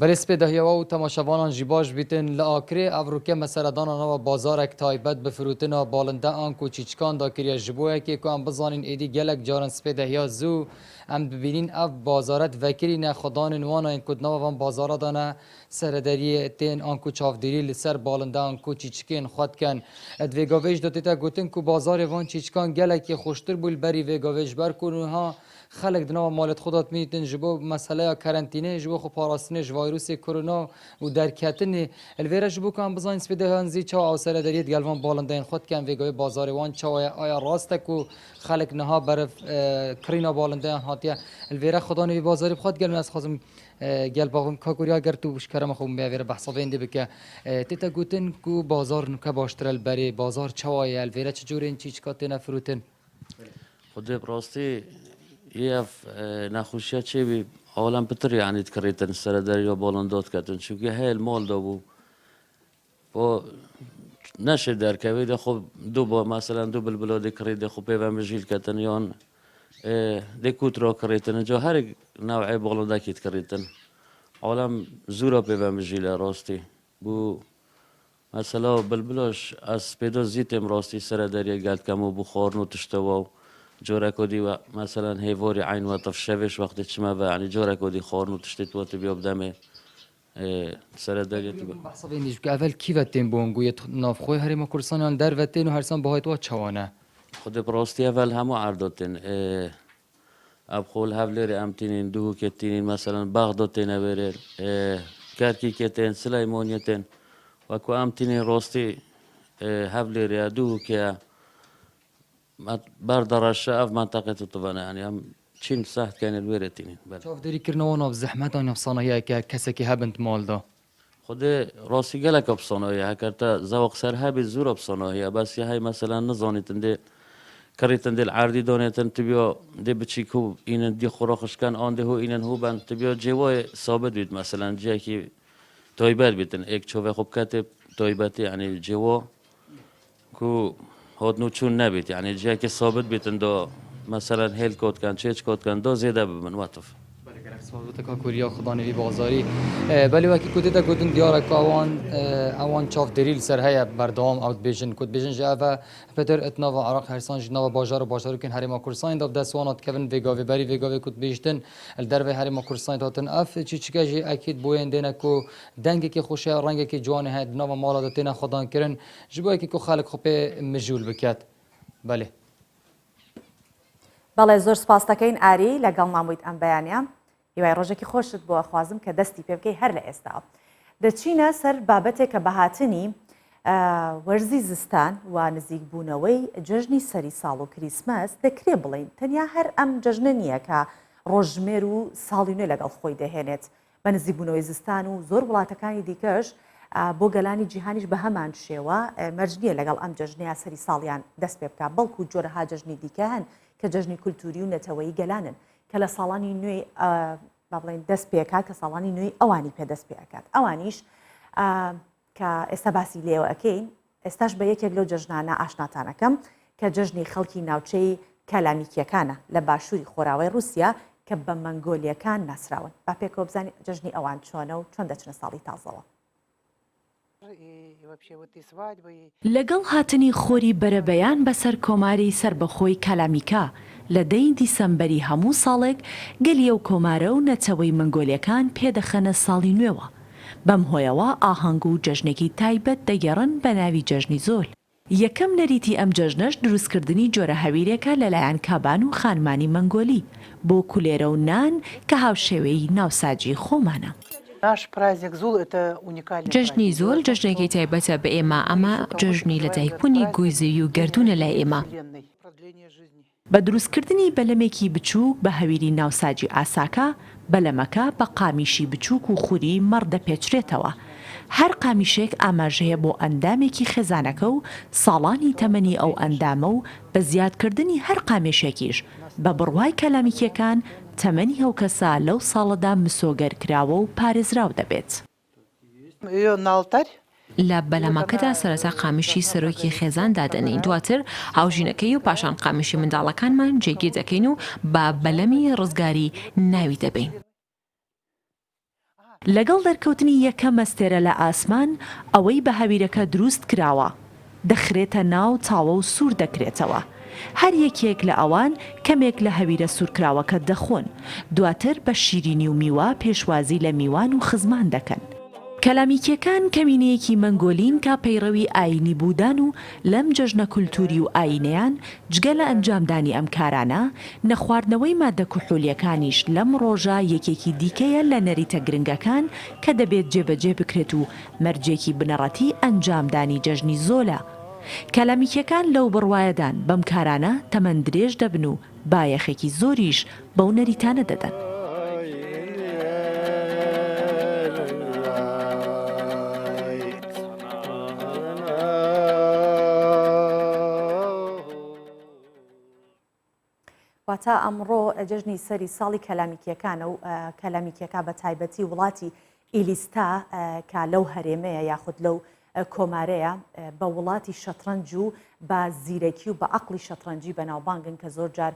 بەێ سپێدەهیەوە و تەماشەوانان ژی باش بیتن لە ئاکرێ ئەڤروکێ مەسەردانانەوە بازارێک تایبەت بفروتنە باڵندە ئان و چیچکاندا کریە ji bo yekê ku em bizanin êdî gelek caran spêdehiya zû em bibînin ev bazaret vekirîne xwedanên wanayên ku nava van bazara de ne serederiyê tên an ku çavdêrî li ser balinda an ku çîçikên xwe dikin et vêgavê ji de tê gotin ku bazarê van çîçkan gelekî xweştir bû li berî vêgavê ji ber ku ha xelek di nava malê xwe de dimîtin ji bo meseleya karantînê ji bo xwe parastinê ji vayrûsê korona û derketinê li vêre ji bo ku em bizanin spêdehiyan zî çawa ew serederiyê digel van balindeyên xwe dikin vêgavê bazarê wan çawa ye aya rast e ku xelek niha beriv kirîna balindeyan hatiye li vêre xwedanê vî bazarê bixwe digel min ez xwazim gel baxim kakuriya ger tu ji kerema xwe me vêre behsa vêndê bike tê te gotin ku bazar nûke baştir e li berê bazar çawa ye li vêre çi corên çîçika têne firotin خدای براستی یه نخوشیه چی بی عالم پتر یعنی تکریتن سر دریا بالنداد کردن چونکه هیل مال دا بو با نشه در کوید خب دو با مثلا دو بلبلاد کرید خب پیوم جیل کردن یان دکوت را کریتن جا هر نوع بالنده کیت کریتن عالم زورا پیوم جیل راستی بو مثلا بلبلاش از پیدا زیتم راستی سر دریا گلد کمو بخار نو تشتواو جورا کودی و مثلا هیواری عین و طف شوش وقتی چما و یعنی جورا کودی خارن و تشتیت و تبیاب دمه سر دریا تبا behsa vêndî ji evel kîve tên bûn goyê navxwe herêma Kurdistanan derve tên û hersan bahayt wa çawane خود براستی اول همو عرداتن اب خول هفلر امتینین دو کتینین مثلا بغدادتن برر کرکی کتن سلیمانیتن و کو امتینین راستی هفلر یا دو که بردرش اف منطقه طبعا يعني هم چین سخت كان الويرتين çavderî kirinawa nav zehmetan nav sanayiyeke kesekî hebint mal da خود راسي قالك بصنايا هكذا زوق سر هابي زور بصنايا بس هاي مثلا نظانيتن دي كريتن دي العردي دونيتن تبيو دي بتشيكو إن دي خراخش كان آنده هو إن هو بن تبيو جواي ثابت بيت مثلا جاكي تايبات بيتن اك شوفه خوب كاتب تايباتي يعني جوا كو هاد نوچون نبيت يعني جاكي ثابت بيتن دو مثلا هيل كود كان تشيش كود كان دو زيادة بمن واتف سوالتك کوریا خدانه وی بازاری بلی وکی کودی تا کودن دیاره که اوان چاف دریل سر هیا بردام اوت بیژن کود بیژن جاوا پتر اتنا و عراق هرسان جنا و باجار کن هریما کورسان داب دسوانات کون ویگاوی بری ویگاوی کود بیشتن الدر و هریما کورسان داتن اف چی چیکا جی اکید بوین دینه کو دنگی که خوشه رنگی که جوانه هد نوا مالا داتینا خدان کرن جبوی که کو خالق خوبه مجول بکات بله بەڵێ زۆر سپاس دەکەین ئاری لەگەڵ مامۆیت ئەم بەیانیان هیوای ڕۆژێکی خۆشت بۆ خوازم کە دەستی پێ بکەی هەر لە ئێستا دەچینە سەر بابەتێک کە بەهاتنی وەرزی زستان و نزیک بوونەوەی جەژنی سەری ساڵ و کریسمەس دەکرێ بڵین تەنیا هەر ئەم جەژنە نییە کە ڕۆژمێر و ساڵی نوێ لەگەڵ خۆی دەهێنێت بە نزیک بوونەوەی زستان و زۆر وڵاتەکانی دیکەش بۆ گەلانی جیهانیش بە هەمان شێوە مەرجنیە لەگەڵ ئەم جەژنەیە سەری ساڵیان دەست پێ بکات بەڵکو جۆرەها جەژنی دیکە هەن کە جەژنی کولتوری و نەتەوەیی گەلانن کە لە ساڵانی نوێ با بڵێن دەست پێکات کە ساڵانی نوێی ئەوانی پێدەست پێکات ئەوانیش کە ئێستا باسی لێوە ئەەکەین ئێستاش بە یەکێک لەو جەژنانە ئاشناتانەکەم کە جەژنی خەڵکی ناوچەی کەلامیکیەکانە لە باشووری خۆراوی رووسیا کە بە مەنگۆلیەکان ناسراون با پێکەوە بزانین جەژنی ئەوان چۆنە و چۆن دەچنە ساڵی تازەوە لەگەڵ هاتنی خۆری بەرەبەیان بەسەر کۆماری سربەخۆی کالامیکا لە 10 دیسەمبەری هەموو ساڵێک گەلیە و کۆمارە و نەچەوەی منگۆلیەکان پێدەخەنە ساڵی نوێوە بەم هۆیەوە ئاهەنگ و جەژنێکی تایبەت دەگەڕن بە ناوی جەژنی زۆل یەکەم نەریتی ئەم جەژنەش دروستکردنی جۆرە هەویرێکە لەلایەن کابان و خانمانی مەنگۆلی بۆ کولێرە و نان کە هاوشێوەی ناوساجی خۆمانە جەژنی زۆل جەژنێکی تایبەتە بە ئێمە ئەمە جەژنی لە دایکبوونی گوێزی و گردوونە لای ئێمە بە دروستکردنی بەلەمێکی بچووک بە هەویری ناوساجی ئاساکە بەلەمەکە بە قامیشی بچووک و خوری مەڕ دەپێچرێتەوە هەر قامیشێک ئاماژەیە بۆ ئەندامێکی خێزانەکە و ساڵانی تەمەنی ئەو ئەندامە و بە زیادکردنی هەر قامێشێکیش بە بڕوای کەلامیکیەکان تەمەنی ئەو کەسە لەو ساڵەدا مسۆگەرکراوە و پارێزراو دەبێت لە بەلەمەکەدا سەرەتا قامیشی سەرۆکی خێزان دادەنین دواتر هاوژینەکەی و پاشان قامیشی منداڵەکانمان جێگیر دەکەین و با بەلەمی ڕزگاری ناوی دەبین لەگەڵ دەرکەوتنی یەکەم مەستێرە لە ئاسمان ئەوەی بە هەویرەکە دروست کراوە دەخرێتە ناو چاوە و سوور دەکرێتەوە. هەر یەکێک لە ئەوان کەمێک لە هەویرە سوورکراوەکە دەخۆن، دواتر بە شیرینی و میوە پێشوازی لە میوان و خزمان دەکەن. کەلامیکیەکان کەمینەیەکی مەنگۆلین کە پەیڕەوی ئاینی بوودان و لەم جەژنە کولتوری و ئاینەیان جگە لە ئەنجامدانی ئەم کارانە نەخواردنەوەی مادە کوحولیەکانیش لەم ڕۆژە یەکێکی دیکەیە لە نەریتە گرنگەکان کە دەبێت جێبەجێ بکرێت و مەرجێکی بنەڕەتی ئەنجامدانی جەژنی زۆلە. کەلامیکیەکان لەو بڕوایەدان بەم کارانە تەمەند درێژ دەبن و بایەخێکی زۆریش بەو نەریتانە دەدەن. واتە ئەمڕۆ جەژنی سەری ساڵی کەلامیکیەکانە و کەلامیکیەکە بە تایبەتی وڵاتی ئیلیستا کە لەو هەرێمەیە یاخود لەو کۆمارەیە بە وڵاتی شەترەنج و بە زیرەکی و بە عەقڵی شەترەنجی بەناوبانگن کە زۆر جار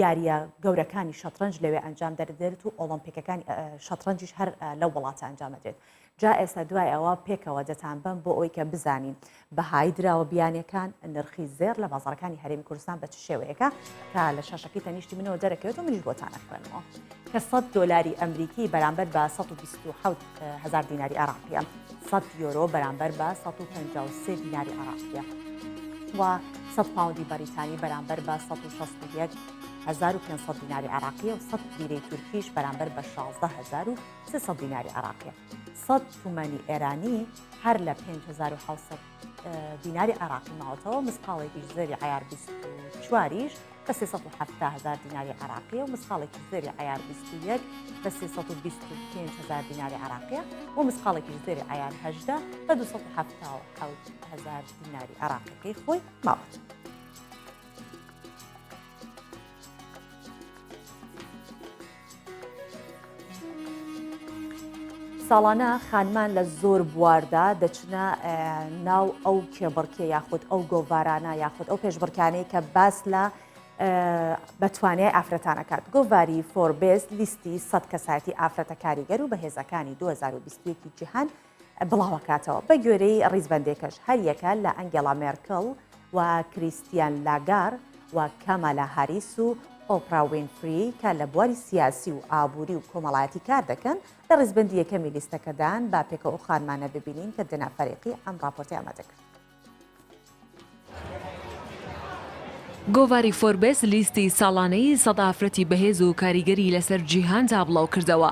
یاریە گەورەکانی شەترەنج لەوێ ئەنجام دەدرێت و ئۆلۆمپیکەکانی شەترەنجیش هەر لەو وڵاتە ئەنجام دەدرێت. جا ئێستا دوای ئەوە پێکەوە دەتان بم بۆ ئەوەی کە بزانین بەهای دراوە بیانیەکان نرخی زێر لە بازاڕەکانی هەرێمی کوردستان بە چ شێوەیەکە کە لە شاشەکەی تەنیشتی منەوە دەرەکەوێت و منیش بۆتان ئەخوێنەوە کە 100 دۆلاری ئەمریکی بەرامبەر بە 127,000 دیناری عێراقیە، 100 یۆرۆ بەرامبەر بە 153 دیناری عێراقیە و 100 پاوندی بەریتانی بەرامبەر بە 161,500 دیناری عێراقیە و 100 لیرەی تورکیش بەرامبەر بە 16,300 دیناری عێراقیە. 100 تومانی ئێرانی هەر لە 5,700 دیناری عێراقی ماوەتەوە، مسقاڵێکی زەری عیار 24یش بە 370,000 دیناری عێراقیە و مسقاڵێکی زەری عیار 21 بە 325,000 دیناری عێراقیە و مسقاڵێکی زەری عیار 18 بە 277,000 دیناری عێراقیەکەی خۆی ماوەت. ساڵانە خانمان لە زۆر بواردا دەچنە ناو ئەو کێبڕکێ یاخود ئەو گۆڤارانە یاخود ئەو پێشبڕکانەی کە باس لە بەتوانای ئافرەتانەکات. گۆڤاری فۆربس لیستی 100 کەسایەتی ئافرەتە کاریگەر و بەهێزەکانی 2021 جیهان بڵاوەکاتەوە بە گوێرەی ڕیزبەندێکەش هەر یەکە لە ئەنگێلا مێرکڵ و کریستیان لاگار و کامالا هاریس و ئۆپرا وینفری کە لە بواری سیاسی و ئابووری و کۆمەڵایەتی کار دەکەن لە ڕیزبەندی یەکەمی لیستەکەدان با پێکە ئەو خانمانە ببینین کە دەنافەرێقی ئەم راپۆرتی ئامادەکرد. گۆڤاری فۆربس لیستی ساڵانەی سەد ئافرەتی بەهێز و کاریگەری لەسەر جیهاندا بڵاو کردەوە.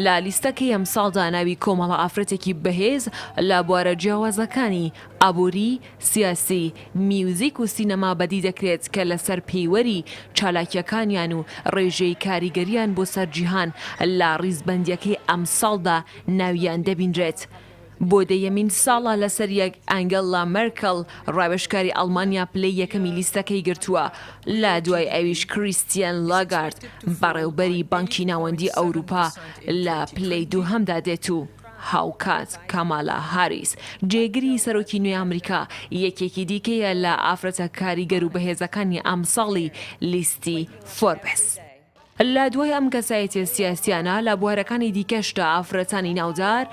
لە لیستەکەی ئەم ساڵدا ناوی کۆمەڵە ئافرەتێکی بەهێز لە بوارە جیاوازەکانی ئابووری، سیاسی، میوزیک و سینەما بەدی دەکرێت کە لەسەر پەیوەری چالاکیەکانیان و ڕێژەی کاریگەریان بۆ سەر جیهان لە ڕیزبەندیەکەی ئەم ساڵدا ناویان دەبینرێت. بۆ دەیەمین ساڵە لەسەر یەک ئەنگەلا مەرکڵ ڕاوێژکاری ئەڵمانیا پلەی یەکەمی لیستەکەی گرتووە، لە دوای ئەویش کریستیان لاگارد بەڕێوبەری بانکی ناوەندی ئەوروپا لە پلەی دووهەمدا دێت و هاوکات کامالا هاریس جێگری سەرۆکی نوێی ئەمریکا یەکێکی دیکەیە لە ئافرەتە کاریگەر و بەهێزەکانی ئەم ساڵی لیستی فۆربس. لە دوای ئەم کەسایەتیە سیاسیانە لە بوارەکانی دیکەشدا ئافرەتانی ناودار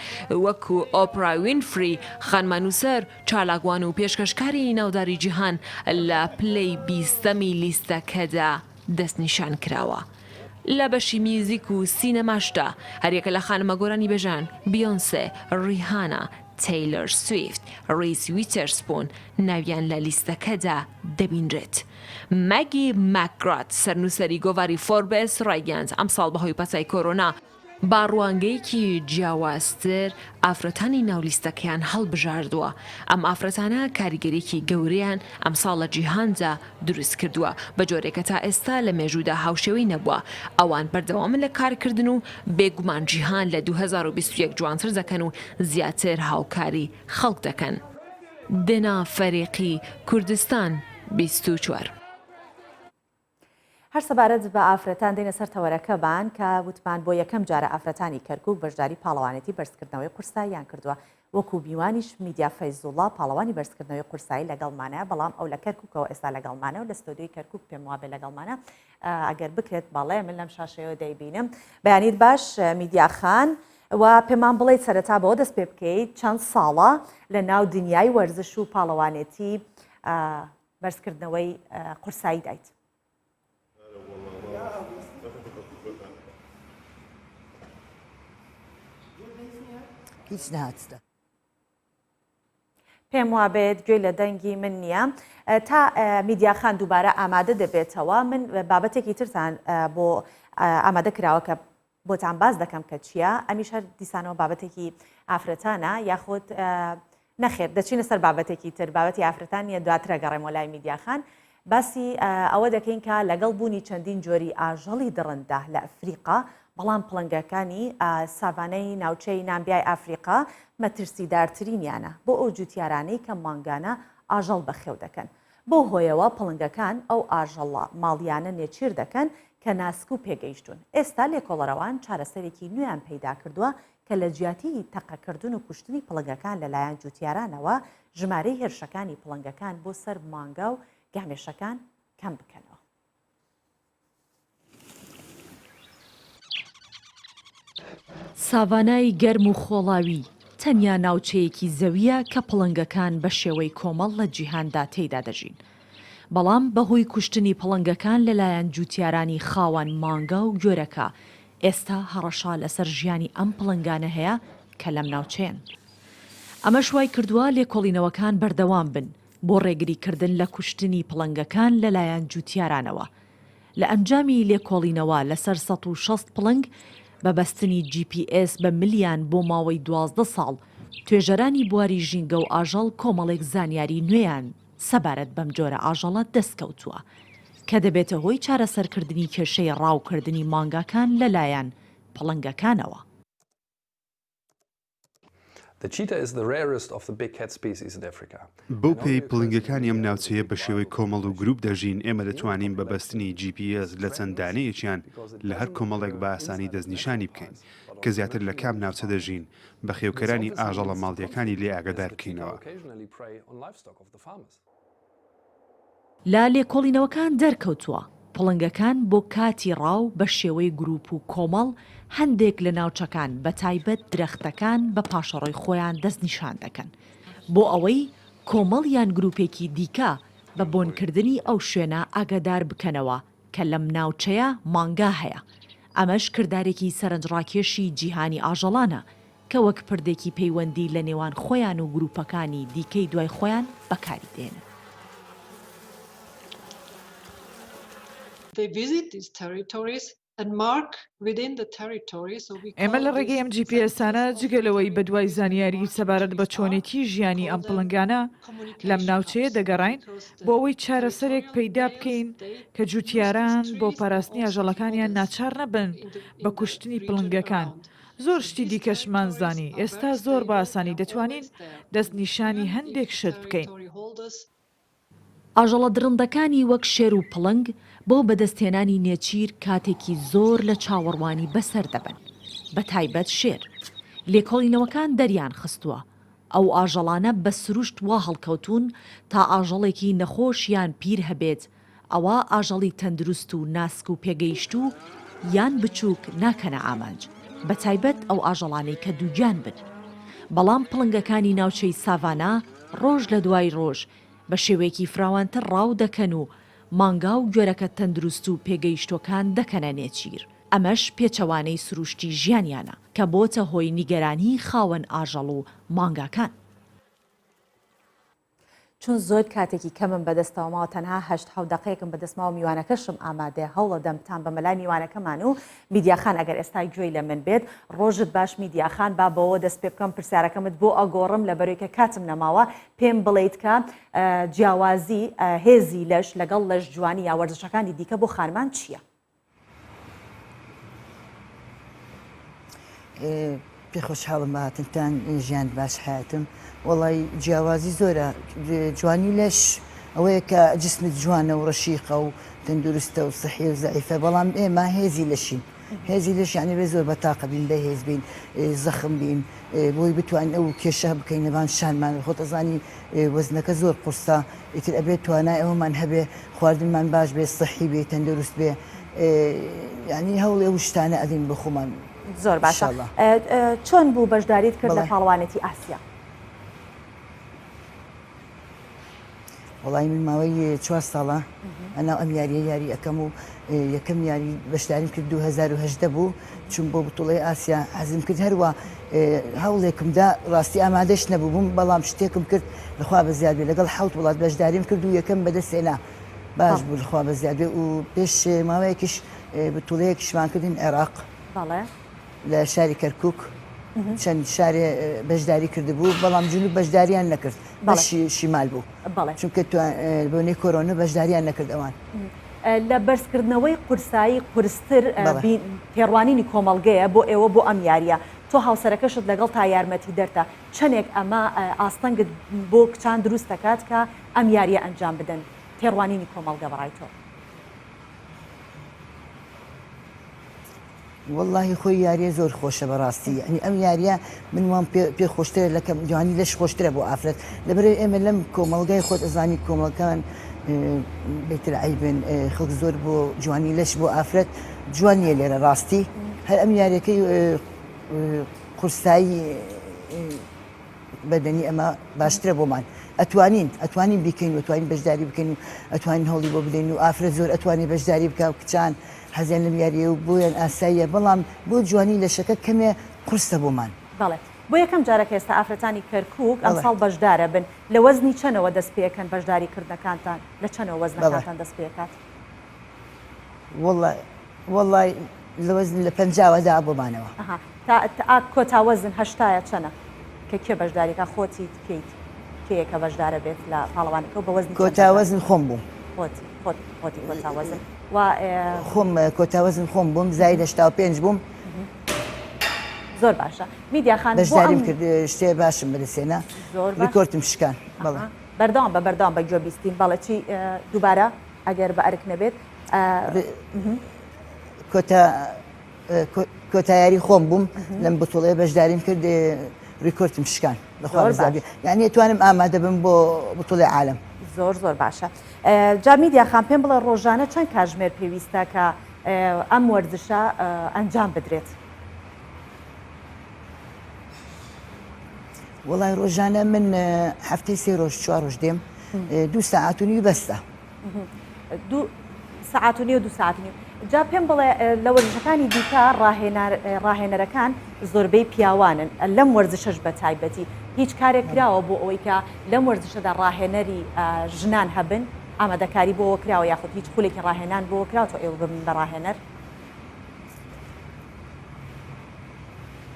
وەکو ئۆپرا وینفری خانمانووسەر چالاکوان و پێشکەشکاری ناوداری جیهان لە پلەی 20ەمی لیستەکەدا دەستنیشان کراوە. لە بەشی میوزیک و سینەماشدا هەریەکە لە خانمە گۆرانی بێژان بیۆنسێ، ریهانا، تەیلەر سویفت، ریس ویتەرسپۆن ناویان لە لیستەکەدا دەبینرێت. مەگی ماکگرات سەرنووسەری گۆڤاری فۆربس ڕایگەاند ئەم ساڵ بەهۆی پەسای کۆرۆنا با ڕوانگەیەکی جیاوازتر ئافرەتانی ناولیستەکەیان هەڵبژاردووە. ئەم ئافرەتانە کاریگەریەکی گەورەیان ئەم ساڵ لە جیهاندا دروست کردووە بە جۆرێکە تا ئێستا لە مێژوودا هاوشێوەی نەبووە. ئەوان بەردەوامن لە کارکردن و بێگومان جیهان لە 2021 جوانتر دەکەن و زیاتر هاوکاری خەڵک دەکەن. دنا فەرێقی کوردستان 24 هەر سەبارەت بە ئافرەتان دێنە سەر تەوەرەکەمان کە وتمان بۆ یەکەم جارە ئافرەتانی کەرکووک بەشداری پاڵەوانێتی بەرزکردنەوەی قورساییان کردووە. وەکو میوانیش میدیا فەیزوڵڵا پاڵەوانی بەرزکردنەوەی قورسایی لەگەڵمانە، بەڵام ئەو لە کەرکووکەوە ئێستا لەگەڵمانە و لە ستۆدیۆی کەرکووک پێم وابێ لەگەڵمانە ئەگەر بکرێت باڵێ من لەم شاشەیەوە دەیبینم. بەیانیت باش میدیا خان و پێمان بڵێ سەرەتا بەوە دەست پێ بکەیت چەند ساڵە لە ناو دنیای وەرزش و پاڵەوانێتی بەرزکردنەوەی قورسایی دایت. هیچ نهاتستە. پێم وابێت گوێ لە دەنگی من نییە تا میدیاخان دووبارە ئامادە دەبێتەوە من بابەتێکی ترتان بۆ ئامادە کراوە کە بۆتان باز دەکەم کە چییە ئەمیش هەر دیسانەوە بابەتێکی ئافرەتانە یاخود نەخێر دەچینە سەر بابەتێکی تر بابەتی ئافرەتان نیە دواترە گەڕێمەوە لای میدیاخان باسی ئەوە دەکەین کە لەگەڵ بوونی چەندین جۆری ئاژەڵی دڕندا لە ئەفریقا بەڵام پڵنگەکانی ساڤانەی ناوچەی نامبیای ئافریقا مەترسیدارترینیانە بۆ ئەو جوتیارانەی کە مانگانە ئاژەڵ بەخێو دەکەن بۆ هۆیەوە پڵنگەکان ئەو ئاژەڵە ماڵیانە نێچیر دەکەن کە ناسک و پێگەیشتون ئێستا لێکۆڵەرەوان چارەسەرێکی نوێیان پەیدا کردووە کە لە جیاتی تەقەکردن و کوشتنی پڵنگەکان لەلایەن جوتیارانەوە ژمارەی هێرشەکانی پڵنگەکان بۆ سەر مانگا و گامێشەکان کەم بکەنەوە. ساڤانای گەرم و خۆڵاوی تەنیا ناوچەیەکی زەویە کە پڵنگەکان بە شێوەی کۆمەڵ لە جیهاندا تێیدا دەژین. بەڵام بەهۆی کوشتنی پڵنگەکان لەلایەن جوتیارانی خاوەن مانگا و گوێرەکە ئێستا هەڕەشا لەسەر ژیانی ئەم پڵنگانە هەیە کە لەم ناوچەیەن. ئەمە شوای کردووە لێکۆڵینەوەکان بەردەوام بن بۆ ڕێگریکردن لە کوشتنی پڵنگەکان لەلایەن جوتیارانەوە. لە ئەنجامی لێکۆڵینەوە لەسەر 160 پڵنگ بە بەستنی GPS بە ملیان بۆ ماوەی 12 ساڵ توێژەرانی بواری ژینگە و ئاژەڵ کۆمەڵێک زانیاری نوێیان سەبارەت بەم جۆرە ئاژەڵە دەستکەوتووە کە دەبێتە هۆی چارەسەرکردنی کێشەی ڕاوکردنی مانگاکان لەلایەن پڵنگەکانەوە. بۆ پێی پڵنگەکانی ئەم ناوچەیە بە شێوەی کۆمەڵ و گروپ دەژین ئێمە دەتوانین بە بەستنی GPS لە چەند دانەیەکیان لە هەر کۆمەڵێک بە ئاسانی دەستنیشانی بکەین کە زیاتر لە کام ناوچە دەژین بە خێوکەرانی ئاژەڵە ماڵیەکانی لێ ئاگادار بکەینەوە. لا لێکۆڵینەوەکان دەرکەوتووە پڵنگەکان بۆ کاتی ڕاو بە شێوەی گروپ و کۆمەڵ هەندێک لە ناوچەکان بە تایبەت درەختەکان بە پاشەڕۆی خۆیان دەستنیشان دەکەن بۆ ئەوەی کۆمەڵ یان گروپێکی دیکە بە بۆنکردنی ئەو شوێنە ئاگادار بکەنەوە کە لەم ناوچەیە مانگا هەیە. ئەمەش کردارێکی سەرنجڕاکێشی جیهانی ئاژەڵانە کە وەک پردێکی پەیوەندی لە نێوان خۆیان و گروپەکانی دیکەی دوای خۆیان بەکاری دێنن. ئێمە لە ڕێگەی ئەم GPSانە جگەلەوەی بە دوای زانیاری سەبارەت بە چۆنێتی ژیانی ئەم پڵنگانە لەم ناوچەیە دەگەڕین بۆ ئەوەی چارەسەرێک پەیدا بکەین کە جوتیاران بۆ پاراستنی ئاژەڵەکانیان ناچار نەبن بە کوشتنی پڵنگەکان. زۆر شتی دیکەشمان زانی ئێستا زۆر بە ئاسانی دەتوانین دەستنیشانی هەندێک شت بکەین. ئاژەڵە درندەکانی وەک شێر و پڵنگ بۆ بەدەستهێنانی نێچیر کاتێکی زۆر لە چاوەڕوانی بەسەر دەبن بە تایبەت شێر. لێکۆڵینەوەکان دەریان خستووە ئەو ئاژەڵانە بە سروشت وا هەڵکەوتون تا ئاژەڵێکی نەخۆش یان پیر هەبێت ئەوە ئاژەڵی تەندروست و ناسک و پێگەیشت و یان بچووک ناکەنە ئامانج بە تایبەت ئەو ئاژەڵانەی کە دووگیان بن. بەڵام پڵنگەکانی ناوچەی ساڤانا ڕۆژ لە دوای ڕۆژ بە شێوەیەکی فراوانتر ڕاو دەکەن و مانگا و گوێرەکە تەندروست و پێگەیشتۆکان دەکەنە نێچیر. ئەمەش پێچەوانەی سروشتی ژیانیانە کە بۆتە هۆی نیگەرانی خاوەن ئاژەڵ و مانگاکان. چون زۆر کاتێکی کەمم بەدەستەوەماوە تەنها 8 دقەیەکم بەدەستماوە میوانەکەشم ئامادە هەوڵە دەمتان بە مەلای میوانەکەمان و میدیاخان ئەگەر ئێستا گوێی لە من بێت ڕۆژت باش میدیاخان با بەوە دەست پێ بکەم پرسیارەکەمت بۆ ئەگۆڕم لە بەرەوەی کە کاتم نەماوە پێم بڵێیت کە جیاوازی هێزی لەش لەگەڵ لەش جوانی یا وەرزشەکانی دیکە بۆ خانمان چییە؟ پێ خۆشحاڵم بەهاتنتان ژیان باش حیاتم. وڵی جیاوازی زۆرە جوانی لەش ئەوەیە کە جسمت جوانە و ڕەشیقە و تەندروستە و سەحی و زەعیفە بەڵام ئێمە هێزی لەشین. هێزی لەش یعنی بێ زۆر بەتاقە بین لە هێز بین زەخم بین بۆی بتوانین ئەو کێشە بکەین نەبان شانمان خۆ دەزانی وەزنەکە زۆر قورسە ئیتر ئەبێت توانای ئەومان هەبێ خواردنمان باش بێ سەحی بێ تەندروست بێ یعنی هەوڵێ و شتانە ئەدین بە خۆمان زۆر باشە چۆن بوو بەشداریت کرد لە پاڵەوانێتی ئاسیا؟ وڵی من ماوەی 4 ساڵە ئەنا ئەم یاری ئەەکەم و یەکەم یاری بەشداریم کرد 2010 بوو چون بۆ بتوڵی ئاسیا حەزم کرد هەروە هەوڵێکمدا ڕاستی ئامادەش نەبوو بووم بەڵام شتێکم کرد لەخوا بە زیادێ لەگەڵ حوت وڵات بەشداریم کرد و یەکەم بەدەستێنا باش بوو لەخوا بە زیادێ و پێش ماوەیەکیش بتوڵەیەکیشمان کردین عێراق لە شاری کەرکووک چەند شارێ بەشداری کرده بوو بەڵام جنوب بەشداریان نەکرد بەشی شیمال بوو چونکە بۆنەی کۆرۆنە بەشداریان نەکرد ئەوان لە بەرزکردنەوەی قورسایی قورستر پێڕوانینی کۆمەڵگەیە بۆ ئێوە بۆ ئەم یاریە تۆ هاوسەرەکەشت لەگەڵ تا یارمەتی دەرتە چەندێک ئەمە ئاستەنگت بۆ کچان دروست دەکات کە ئەم یاریە ئەنجام بدەن پێڕوانینی کۆمەڵگە بەڕای تۆ واللهی خۆی یاریە زۆر خۆشە بەڕاستی ئەنی ئەم یاریە منوان پێ خۆشترە لەکەم جوانی لەش خۆشترە بۆ ئافرەت لەبەرەوەی ئێمە لەم کۆمەڵگای خۆت ئەزانی کۆمەڵەکان بێتر عیبن خەڵک زۆر بۆ جوانی لەش بۆ ئافرەت جوانیە لێرە ڕاستی هەر ئەم یاریەکەی قورسایی بەدەنی ئەمە باشترە بۆمان ئەتوانین بیکەین و ئەتوانین بەشداری بکەین و ئەتوانین هەوڵی بۆ بدەین و ئافرەت زۆر ئەتوانێت بەشداری بکە و کچان حەزیان لەم یاریە و بۆیان ئاساییە بەڵام بۆ جوانی لەشەکە کەمێ قورسە بۆمان بەڵێ بۆ یەکەم جارەکە ئێستا ئافرەتانی کەرکووک ئەمساڵ بەشدارە بن لە وەزنی چەنەوە دەست پێەکەن بەشداریکردنەکانتان لە چەنەوە وەزنەکانتان دەست پێکات وڵی لە وەزن لە 50دا بۆمانەوە تا کۆتاوەزن هەشتایە چەنە کە کێ بەشداریکە خۆتی بکەیت کێیەکە بەشدارە بێت لە پاڵەوانەکە بە وەزنی کۆتاوەزن خۆم بوو خۆتی کۆتاوەزن خۆم کۆتاوەزن خۆم بووم زای 85 بووم زۆر باشە میدیا خان بەشداریم کرد شتێ باشم بەدەسێنا ریکۆرتم شکان بەردەوام بە گوێ بیستین بەڵێ چی دووبارە ئەگەر بە ئەرک نەبێت کۆتایاری خۆم بووم لەم بتوڵەیە بەشداریم کرد ریکۆرتم شکان یعنی توانم ئامادە بم بۆ بتوڵی عالم زۆر باشە جا میدیا خان پێم بڵێ ڕۆژانە چەند کاتژمێر پێویستە کە ئەم وەرزشە ئەنجام بدرێت وڵای ڕۆژانە من هەفتەی 3 ڕۆژ 4 ڕۆژ دێم 2 ساعتونی بەستە 2 ساعتونی و 2 ساعتنی جا پێم بڵێ لە وەرزشەکانی دیکە ڕاهێنەرەکان زۆربەی پیاوانن لەم وەرزشەش بە تایبەتی هیچ کارێک کراوە بۆ ئەوەی کە لەم وەرزشەدا ڕاهێنەری ژنان هەبن ئامادەکاری بۆ کراوە یاخود هیچ پولێکی ڕاهێنان بۆ کراوەوە ئێوە ببن بە ڕاهێنەر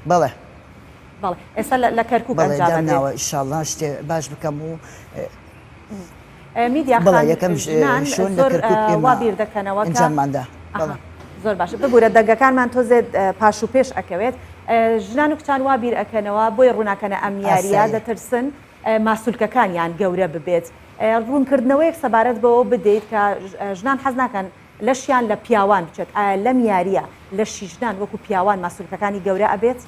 بەڵێ ئێستا لە کەرکووک ئەنجامناوە ئینشاڵڵا شتێ باش بکەم و میدیا وا بیر دەکەنەوە ئەنجامماندا زۆر باشە بگورە دەنگەکانمان تۆزێت پاش و پێش ئەکەوێت ژنان و کچان وا بیر ئەکەنەوە بۆی ڕووناکەنە ئەم یاریە دەترسن ماسوولکەکانیان گەورە ببێت ڕوونکردنەوەیەک سەبارەت بەوە بدەیت کە ژنان حەز ناکەن لەشیان لە پیاوان بچێت ئایا لەم یاریە لە شیژنان وەکو پیاوان ماسوولکەکانی گەورە ئەبێت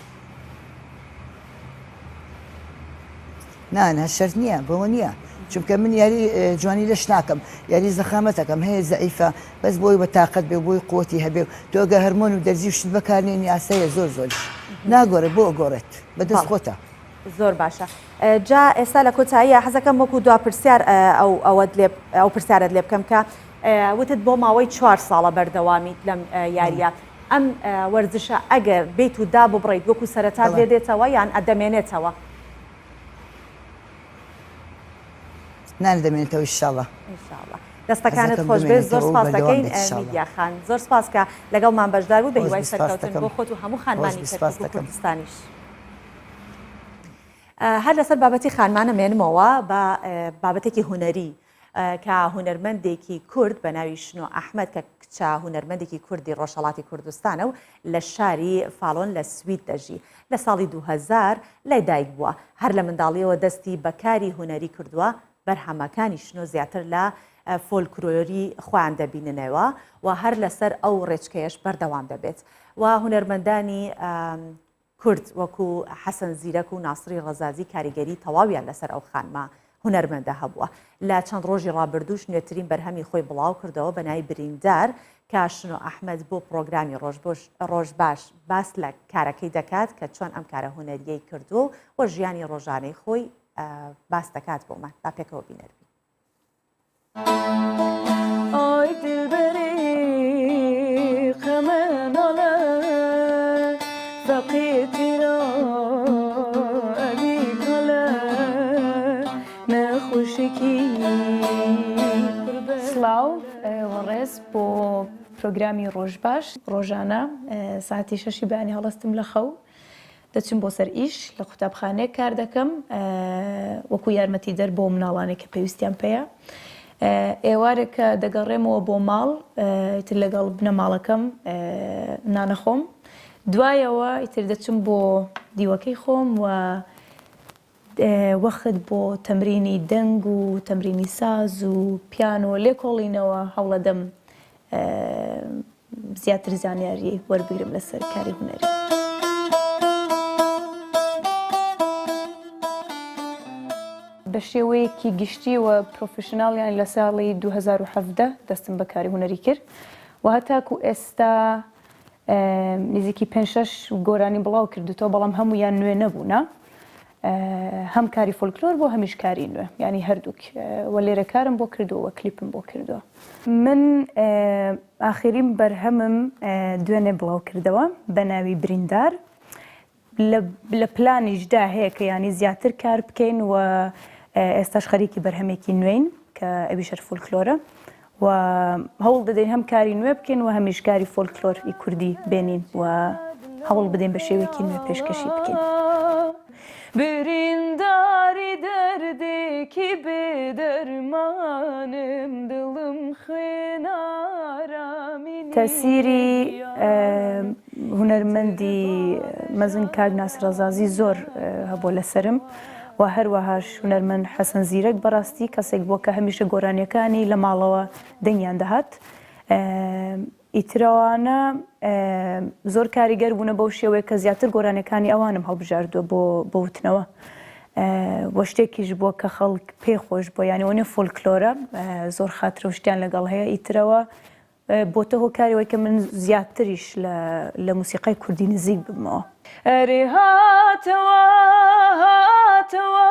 نانە شەرت نییە بەوە نییە چونکە من یاری جوانی لەش ناکەم یاری زەخامەتەکەم هەیە زەعیفە بەس بۆی بە تااقەت بێ بۆی قوتی هەبێ تۆگە هەرمۆن و دەرزی شت بەکارێنی ئاسایە زۆر ناگۆرە بۆ گۆڕێت بەدەست خۆتە زۆر باشە جا ئێستا لە کۆتاییە حەزەکەم وەکو دوا پرسیار ئەو پرسیارت لێ بکەم کە وتت بۆ ماوەی 4 ساڵە بەردەوامیت لەم یاریە ئەم وەرزشە ئەگەر بیت و دا ببڕیت وەکو سەرەتا لێ دێتەوە یان ئەدەمێنێتەوە ناندەمێنێتەوە ئینشاڵڵا دەستەکانت خۆش بێت زۆر سپاس دەکەین میدیا خان زۆر سپاس کە لەگەڵمان بەشدار بوو بە هیوای سەرکەوتن بۆ خۆت و هەموو خانمانی کوردستانیش هەر لەسەر بابەتی خانمانە مێنمەوە بە بابەتێکی هونەری کە هونەرمەندێکی کورد بە ناوی شنۆ ئەحمەد کە کچە هونەرمەندێکی کوردی ڕۆژهەڵاتی کوردستانە و لە شاری فاڵۆن لە سوید دەژی لە ساڵی 2000 لای دایک بووە هەر لە منداڵیەوە دەستی بەکاری هونەری کردووە بەرهەمەکانی شنۆ زیاتر لە فۆلکلۆری خۆیان دەبیننەوە و هەر لەسەر ئەو ڕێچکەیەش بەردەوام دەبێت و هونەرمەندانی کورد وەکو حەسەن زیرەک و ناسری ڕەزازی کاریگەری تەواویان لەسەر ئەو خانمە هونەرمەندە هەبووە لە چەند ڕۆژی ڕابردووش نوێترین بەرهەمی خۆی بڵاو کردەوە بە ناوی بریندار کاشن و ئەحمەد بۆ پرۆگرامی ڕۆژ باش باس لە کارەکەی دەکات کە چۆن ئەم کارە هونەریەی کردو و ژیانی ڕۆژانەی خۆی باس دەکات بۆمان با پێکەوە بینەربی. ئای دلبەری خەمەناڵە فەقێتی را ئەبی کەڵە نەخۆشێکی سڵاو وەڕێز بۆ پرۆگرامی ڕۆژ باش ڕۆژانە ساعتی 6 بەیانی هەڵەستم لە خەو دەچم بۆ سەر ئیش لە قوتابخانەیە کار دەکەم وەکو یارمەتی دەر بۆ مناڵانێک کە پێویستیان پێیە ئێوارێکە دەگەڕێمەوە بۆ ماڵ ئیتر لەگەڵ بنە ماڵەکەم نانەخۆم دوایەوە ئیتر دەچم بۆ دیوەکەی خۆم و وەخت بۆ تەمرینی دەنگ و تەمرینی ساز و پیانۆ لێکۆڵینەوە هەوڵەدەم زیاتر زانیاری وەربگرم لەسەر کاری هونەری. بە شێوەیەکی گشتیوە پرۆفشناڵیان لە ساڵی 2017 دەستم بە کاری هونەری کرد و هەتاکو ئێستا نزیکی 5-6 گۆرانی بڵاو کردوتەوە بەڵام هەمویان نوێ نەبوونە هەم کاری فۆلکلۆر بۆ هەمیش کاری نوێ ینی هەردووک وە لێرە کارم بۆ کردووە کلیپم بۆ کردووە. من ئاخرین بەرهەمم دوێنێ بڵاو کردەوە بە ناوی بریندار لە پلانیشدا هەیە کە ینی زیاتر کار بکەین و ئێستاش خەریکی بەرهەمێکی نوێین کە ئەویشەر فۆلکلۆرە و هەوڵ دەدەین هەم کاری نوێ بکەین و هەمیش کاری فۆلکلۆری کوردی بێنین و هەوڵ بدەین بە شێوەیەکی نوێ پێشکەشی بکەین. برینداری دەردێکی بێدەرمانم دڵم خوێنارامی تەسیری هونەرمەندی مەزن کاک ناسر ڕەزازی زۆر هەبووە لەسرم و هەروەهاش هونەرمەند حەسەن زیرەک بەڕاستی کەسێک بووە کە هەمیشە گۆرانیەکانی لە ماڵەوە دەنگیان دەهات ئیترەوانە زۆر کاریگەر بوونە بەو شێوەیە کە زیاتر گۆرانەکانی ئەوانم هەڵبژاردووە بۆ وتنەوە بۆ شتێکیش بووە کە خەڵک پێخۆش بۆ یانیوەنێ فۆلکلۆرە زۆر خاترە و شتیان لەگەڵ هەیە ئیترەوە بۆتە هۆکاریەوەی کە من زیاتریش لە موسیقای کوردی نزیک ببمەوە. ئەرێ هاتەوە هاتەوە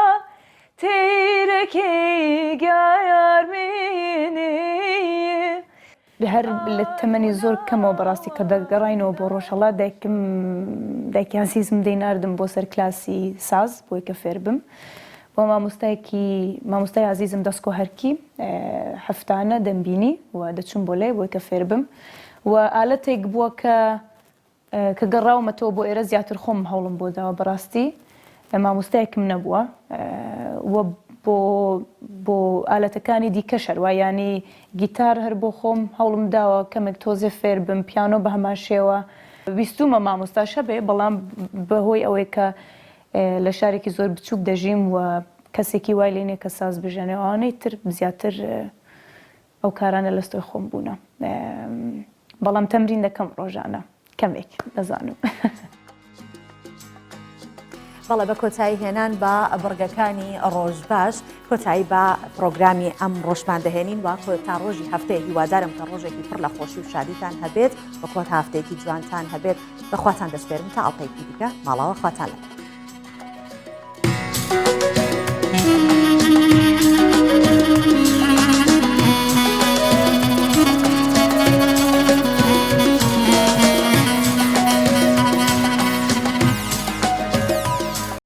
تیرەکەی گایارمێنێ هەر لە تەمەنی زۆر کەمەوە بەڕاستی کە دەگەڕاینەوە بۆ ڕۆژهەڵات دایکی عزیزم دەیناردم بۆ سەر کلاسی ساز بۆی کە فێر بم بۆ مامۆستای عزیزم دەستکۆ هەرکی هەفتانە دەمبینی و دەچم بۆ لای بۆی کە فێر بم و ئالەتێک بووە کە گەڕاومەتەوە بۆ ئێرە زیاتر خۆم هەوڵم بۆ داوە بەڕاستی مامۆستایەکم نەبووە وە بۆ ئالەتەکانی دیکە شەروە ینی گیتار هەر بۆ خۆم هەوڵم داوە کەمێک تۆزێ فێر بم پیانۆ بە هەمان شێوە ویستومە مامۆستاشە بێ بەڵام بەهۆی ئەوەی کە لە شارێکی زۆر بچووک دەژیم و کەسێکی وای لێنێ کە ساز بژێنێوانەی تر زیاتر ئەو کارانە لەستۆی خۆم بوونە بەڵام تەمرین دەکەم ڕۆژانە کەمێک دەزانم. بەڵێ بە کۆتایی هێنان بە بڕگەکانی ڕۆژ باش کۆتایی بە پرۆگرامی ئەم ڕۆژمان دەهێنین و تا ڕۆژی هەفتەیە هیوادارم کە ڕۆژێکی پڕ لە خۆشی و شادیتان هەبێت بە کۆت هەفتەیەکی جوانتان هەبێت بەخواتان دەسپێرم تا ئەڵلقەیەکی دیکە ماڵاوە خواتان لە